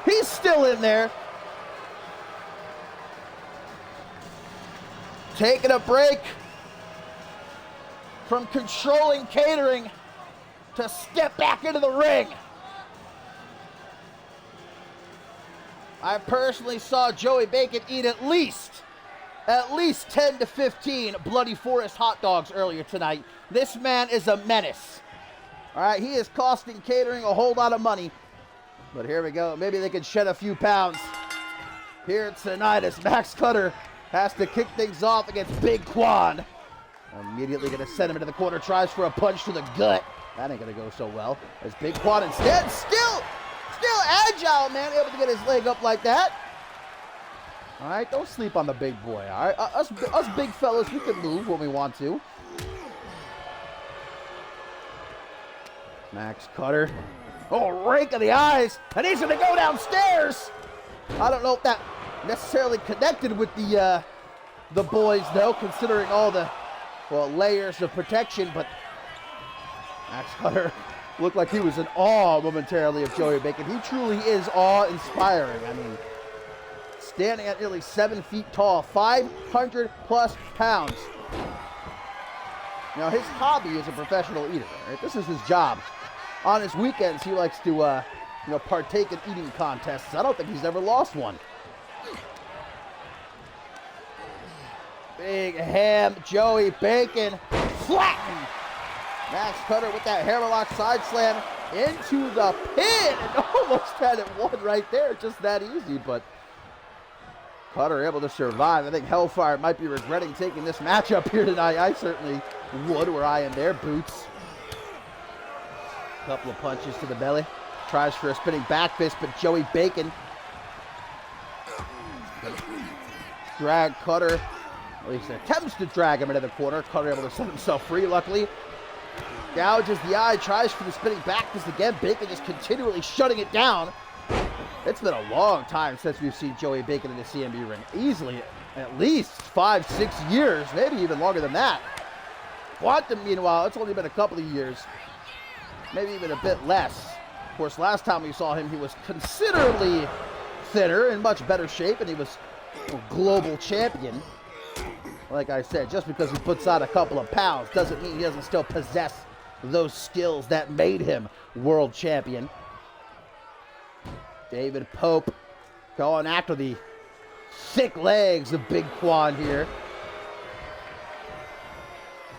S2: he's still in there. Taking a break from controlling catering to step back into the ring. I personally saw Joey Bacon eat at least 10 to 15 Bloody Forest hot dogs earlier tonight. This man is a menace. All right, he is costing catering a whole lot of money. But here we go. Maybe they can shed a few pounds here tonight as Max Cutter has to kick things off against Big Quan. Immediately going to send him into the corner, tries for a punch to the gut. That ain't going to go so well. As Big Quan instead still agile, man, able to get his leg up like that. All right, don't sleep on the big boy. All right, us big fellas, we can move when we want to. Max Cutter. Oh, rake of the eyes, and he's gonna go downstairs. I don't know if that necessarily connected with the boys, though, considering all the, well, layers of protection, but Max Cutter looked like he was in awe momentarily of Joey Bacon. He truly is awe-inspiring. I mean, standing at nearly 7 feet tall, 500 plus pounds. Now, his hobby is a professional eater, right? This is his job. On his weekends, he likes to, partake in eating contests. I don't think he's ever lost one. Big ham, Joey Bacon, flattened. Max Cutter with that hammerlock side slam into the pin, and almost had it won right there. Just that easy, but Cutter able to survive. I think Hellfire might be regretting taking this matchup here tonight. I certainly would were I in their boots. Couple of punches to the belly. Tries for a spinning back fist, but Joey Bacon drag Cutter, at least attempts to drag him into the corner. Cutter able to set himself free, luckily. Gouges the eye, tries for the spinning back fist again. Bacon just continually shutting it down. It's been a long time since we've seen Joey Bacon in the CMV ring. Easily at least 5-6 years, maybe even longer than that. Quantum, meanwhile, it's only been a couple of years. Maybe even a bit less. Of course, last time we saw him, he was considerably thinner, in much better shape, and he was a global champion. Like I said, just because he puts on a couple of pounds doesn't mean he doesn't still possess those skills that made him world champion. David Pope going after the thick legs of Big Quan here.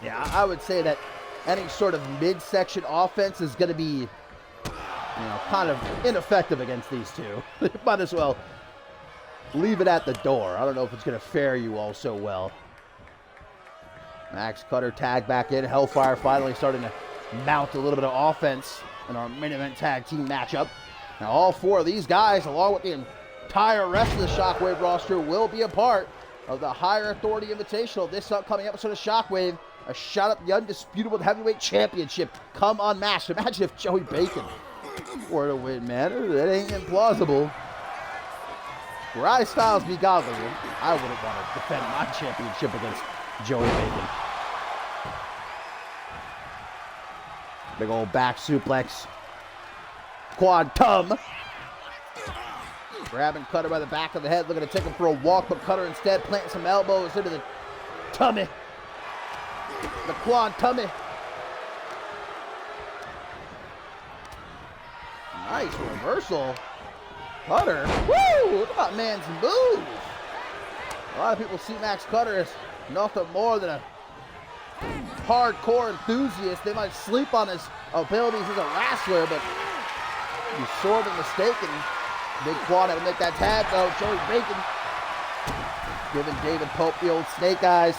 S2: Yeah, I would say that any sort of midsection offense is going to be, kind of ineffective against these two. Might as well leave it at the door. I don't know if it's going to fare you all so well. Max Cutter tagged back in. Hellfire finally starting to mount a little bit of offense in our main event tag team matchup. Now all four of these guys, along with the entire rest of the Shockwave roster, will be a part of the Higher Authority Invitational this upcoming episode of Shockwave. A shot at the Undisputable Heavyweight Championship. Come unmatched. Imagine if Joey Bacon were to win, man. That ain't implausible. Were I Styles be godly, I wouldn't want to defend my championship against Joey Bacon. Big old back suplex. Quantum. Grabbing Cutter by the back of the head, looking to take him for a walk, but Cutter instead planting some elbows into the tummy. The Quantummy. Nice reversal. Cutter. Woo! Look at that man's move. A lot of people see Max Cutter as nothing more than a hardcore enthusiast. They might sleep on his abilities as a wrestler, but he's sorely mistaken. Big Quan had to make that tag, though. Joey Bacon giving David Pope the old snake eyes.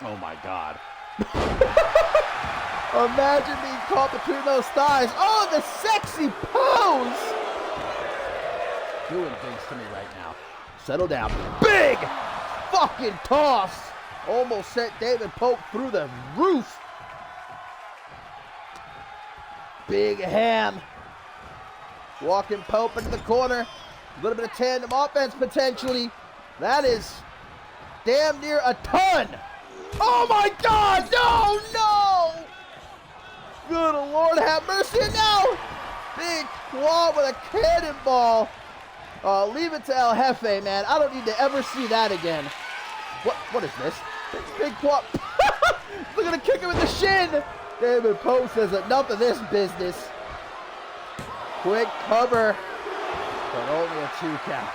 S2: Oh my God. Imagine being caught between those thighs. Oh, the sexy pose. Doing things to me right now. Settle down. Big fucking toss. Almost sent David Pope through the roof. Big ham. Walking Pope into the corner. A little bit of tandem offense potentially. That is damn near a ton. Oh my God! No! No! Good Lord, have mercy! And now, Big Quan with a cannonball. Leave it to El Jefe, man. I don't need to ever see that again. What is this? Big Quan. They're gonna kick him in the shin. David Pope says enough of this business. Quick cover, but only a 2 count.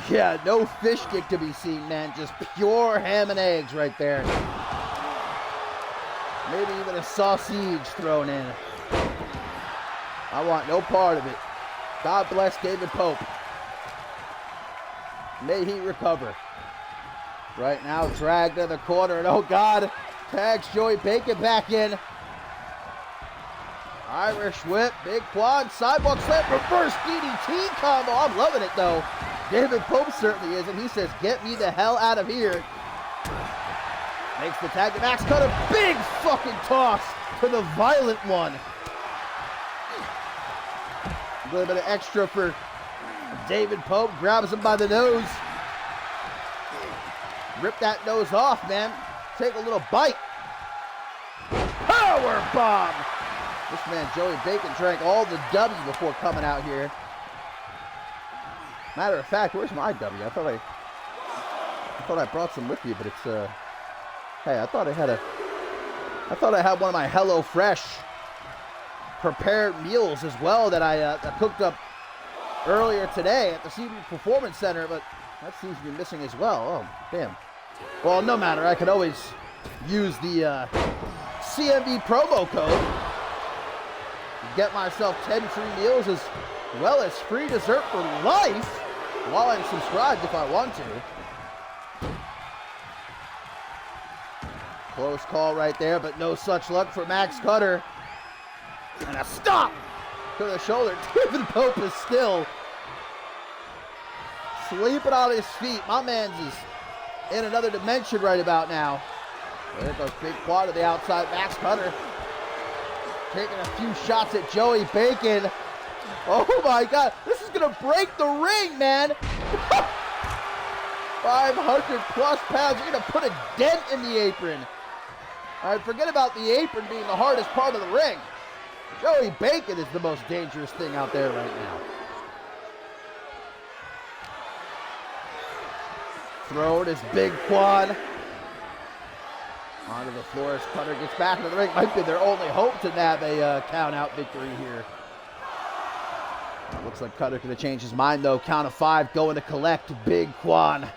S2: Yeah, no fish kick to be seen, man. Just pure ham and eggs right there. Maybe even a sausage thrown in. I want no part of it. God bless David Pope. May he recover. Right now, dragged to the corner, and oh God, tags Joey Bacon back in. Irish whip, big quad, sidewalk slam, reverse DDT combo. I'm loving it though. David Pope certainly is, and he says, get me the hell out of here. Makes the tag to Max Cutter. Big fucking toss to the violent one. A little bit of extra for David Pope. Grabs him by the nose. Rip that nose off, man. Take a little bite. Power bomb. This man, Joey Bacon, drank all the W before coming out here. Matter of fact, where's my W? I thought I brought some with me, but it's hey, I thought I had one of my Hello Fresh prepared meals as well that I cooked up earlier today at the CMV Performance Center, but that seems to be missing as well. Oh, damn. Well, no matter. I could always use the CMV promo code. Get myself 10 free meals as well as free dessert for life while I'm subscribed if I want to. Close call right there, but no such luck for Max Cutter. And a stop to the shoulder. David Pope is still sleeping on his feet. My man's is in another dimension right about now. There goes big quad to the outside. Max Cutter taking a few shots at Joey Bacon. Oh my God, this is gonna break the ring, man. 500 plus pounds. You're gonna put a dent in the apron. All right, forget about the apron being the hardest part of the ring. Joey Bacon is the most dangerous thing out there right now. Throwing his big quad onto the floor as Cutter gets back into the ring. Might be their only hope to nab a count-out victory here. Looks like Cutter could have changed his mind, though. Count of 5 going to collect big quad.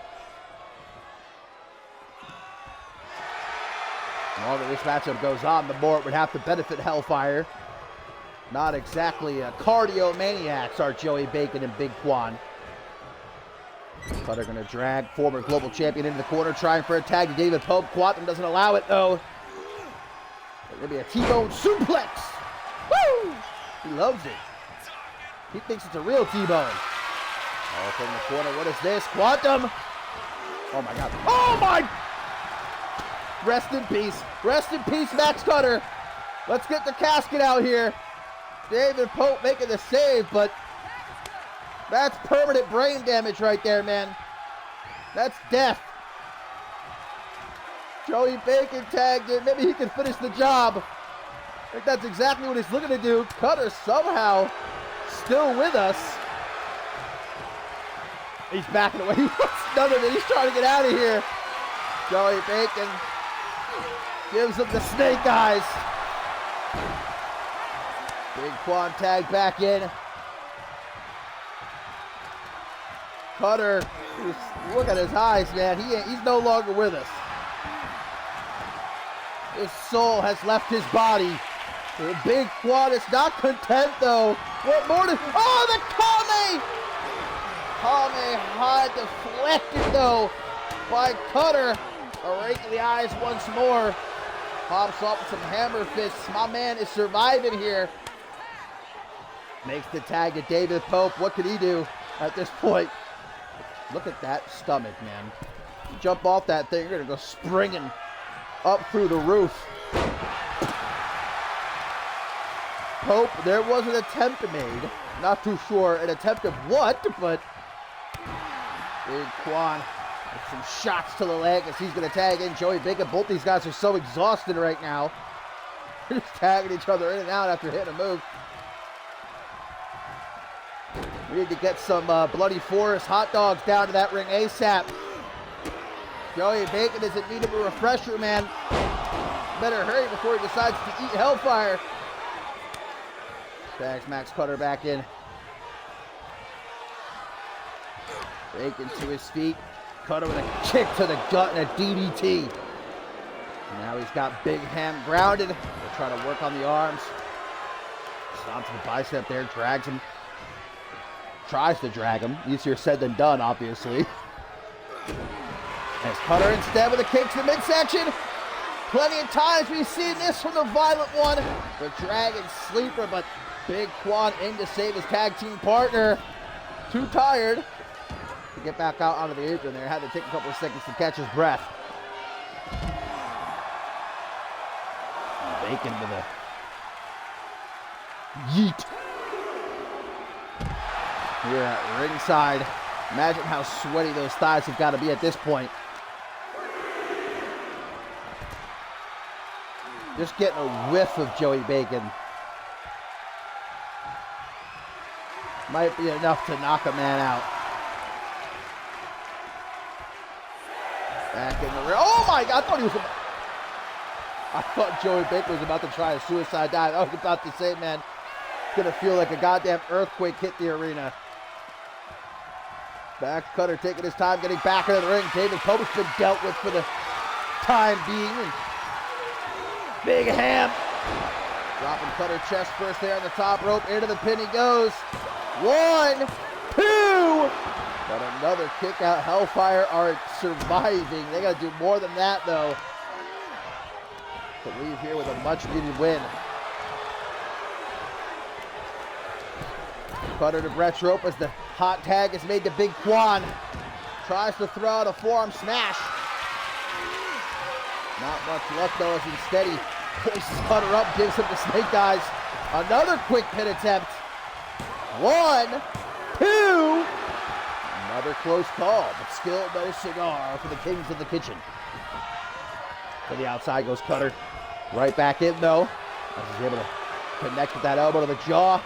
S2: The longer this matchup goes on, the more it would have to benefit Hellfire. Not exactly cardio maniacs are Joey Bacon and Big Quan. Cutter gonna drag former global champion into the corner, trying for a tag to David Pope. Quantum doesn't allow it though. Maybe a T-bone suplex. Woo! He loves it. He thinks it's a real T-bone. Oh, from the corner, what is this? Quantum! Oh my God. Oh my! Rest in peace. Rest in peace, Max Cutter. Let's get the casket out here. David Pope making the save, but that's permanent brain damage right there, man. That's death. Joey Bacon tagged in. Maybe he can finish the job. I think that's exactly what he's looking to do. Cutter somehow still with us. He's backing away. He wants none of it. He's trying to get out of here. Joey Bacon gives him the snake eyes. Big Quan tag back in. Cutter, look at his eyes, man. He's no longer with us. His soul has left his body. The Big Quan is not content, though. What more to... Oh, the Kame! Kame high deflected, though, by Cutter. A rake of the eyes once more. Pops off with some hammer fists. My man is surviving here. Makes the tag to David Pope. What could he do at this point? Look at that stomach, man. You jump off that thing, you're going to go springing up through the roof. Pope, there was an attempt made. Not too sure an attempt of what, but Big Quan with some shots to the leg as he's going to tag in Joey Bacon. Both these guys are so exhausted right now. They're just tagging each other in and out after hitting a move. We need to get some Bloody Forest hot dogs down to that ring ASAP. Joey Bacon is in need of a refresher, man. Better hurry before he decides to eat Hellfire. Tags Max Cutter back in. Bacon to his feet. Cutter with a kick to the gut and a DDT. And now he's got Big Ham grounded. They're trying to work on the arms. Stomps the bicep there, drags him. Tries to drag him. Easier said than done, obviously. As Cutter instead with a kick to the midsection. Plenty of times we've seen this from the Violent One. The Dragon Sleeper, but Big Quan in to save his tag team partner. Too tired to get back out onto the apron there. Had to take a couple of seconds to catch his breath. Bacon with a yeet. Here at ringside. Imagine how sweaty those thighs have got to be at this point. Just getting a whiff of Joey Bacon might be enough to knock a man out. Back in the ring. Oh my God, I thought Joey Bacon was about to try a suicide dive. I was about to say, man, it's going to feel like a goddamn earthquake hit the arena. Back Cutter taking his time getting back into the ring. David Pope's been dealt with for the time being. Big Ham dropping Cutter chest first there on the top rope. Into the pin he goes. 1, 2. But another kick out. Hellfire are surviving. They got to do more than that, though, to leave here with a much-needed win. Cutter to Brett's rope as the hot tag is made to Big Quan. Tries to throw out a forearm smash. Not much luck, though, as instead he hoists Cutter up, gives him the snake eyes. Another quick pin attempt. 1, 2. Another close call, but still no cigar for the Kings of the Kitchen. To the outside goes Cutter. Right back in, though, as he's able to connect with that elbow to the jaw.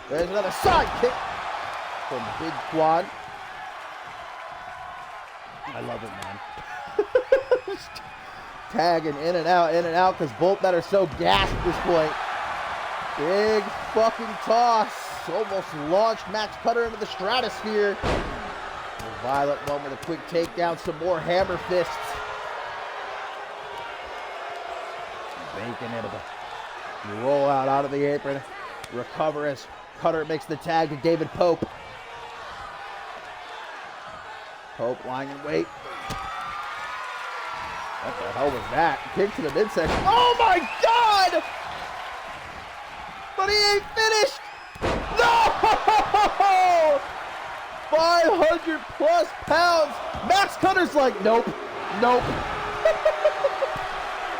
S2: There's another side kick from Big Quan. I love it, man. Tagging in and out, because both men are so gassed at this point. Big fucking toss. Almost launched Max Cutter into the stratosphere. The Violent One with a quick takedown, some more hammer fists. Bacon able to roll out of the apron. Recover as Cutter makes the tag to David Pope. Pope lying in wait. What the hell was that? Kick to the midsection. Oh my God! But he ain't finished! No! 500 plus pounds! Max Cutter's like, nope.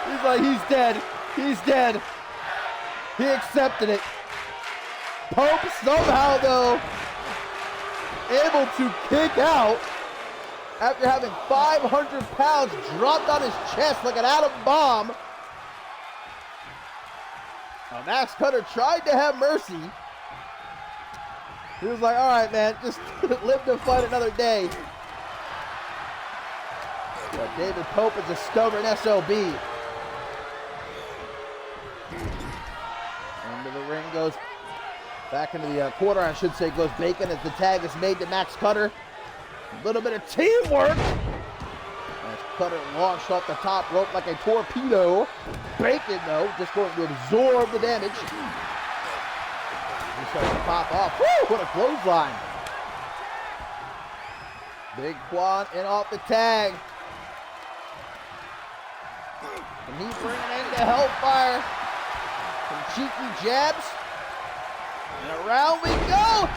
S2: He's like, he's dead. He's dead. He accepted it. Pope somehow, though, able to kick out after having 500 pounds dropped on his chest like an atom bomb. Now, Max Cutter tried to have mercy. He was like, all right, man, just live to fight another day. But David Pope is a stubborn SOB. Into the ring goes, back into the quarter, I should say, goes Bacon as the tag is made to Max Cutter. A little bit of teamwork. As Cutter launched off the top rope like a torpedo. Bacon, though, just going to absorb the damage. He starts to pop off. Woo! What a clothesline. Big Quan in off the tag. And he's bringing in the Hellfire. Some cheeky jabs. And around we go.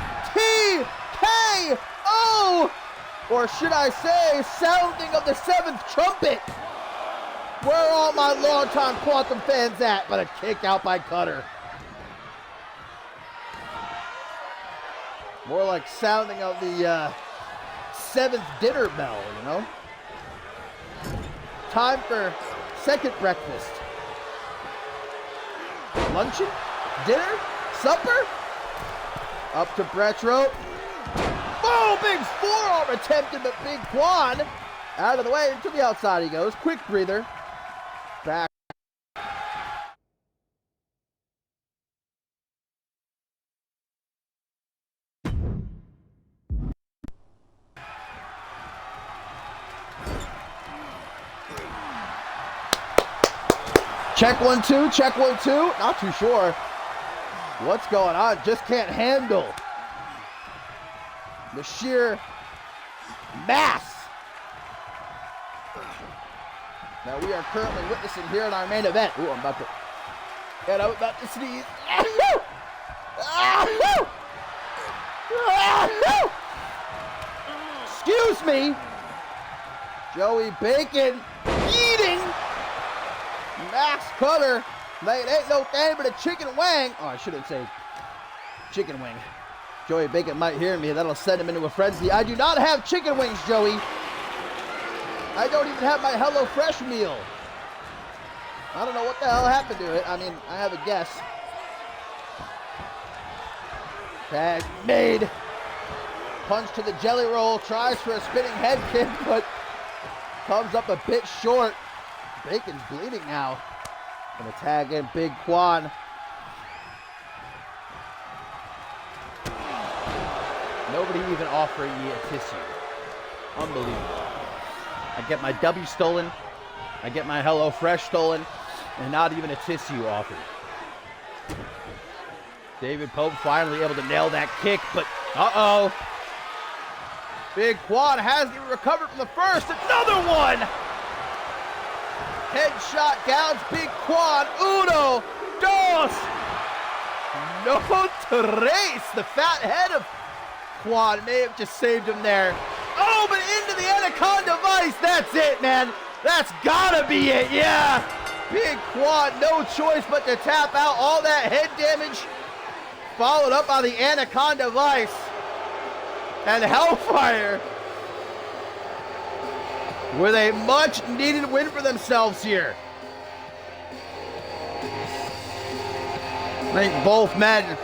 S2: TKO! Or should I say, sounding of the 7th trumpet. Where are all my longtime Quantum fans at? But a kick out by Cutter. More like sounding of the 7th dinner bell, you know? Time for second breakfast. Luncheon? Dinner? Supper? Up to Brett's rope. Oh, big forearm attempted, but Big Quan out of the way. To the outside he goes. Quick breather. Back. Check 1, 2, check 1, 2. Not too sure what's going on. Just can't handle the sheer mass that we are currently witnessing here in our main event. Ooh, I'm about to sneeze. Excuse me. Joey Bacon eating Max Cutter like it ain't no thing but a chicken wing. Oh, I shouldn't say chicken wing. Joey Bacon might hear me. That'll send him into a frenzy. I do not have chicken wings, Joey. I don't even have my HelloFresh meal. I don't know what the hell happened to it. I mean, I have a guess. Tag made. Punch to the jelly roll. Tries for a spinning head kick, but comes up a bit short. Bacon's bleeding now. Gonna tag in Big Quan. Nobody even offering me a tissue. Unbelievable. I get my W stolen. I get my HelloFresh stolen. And not even a tissue offered. David Pope finally able to nail that kick, but uh-oh. Big Quan hasn't even recovered from the first. Another one! Headshot gouge Big Quan. Uno, dos, no tres. The fat head of Quan may have just saved him there. Oh, but into the Anaconda Vice. That's it, man. That's gotta be it, yeah. Big Quan, no choice but to tap out all that head damage. Followed up by the Anaconda Vice. And Hellfire with a much needed win for themselves here. I think both men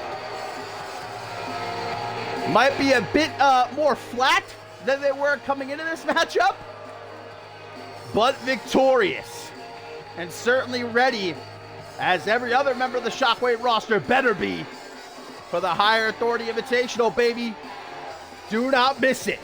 S2: might be a bit more flat than they were coming into this matchup, but victorious and certainly ready, as every other member of the Shockwave roster better be, for the Higher Authority Invitational, baby. Do not miss it.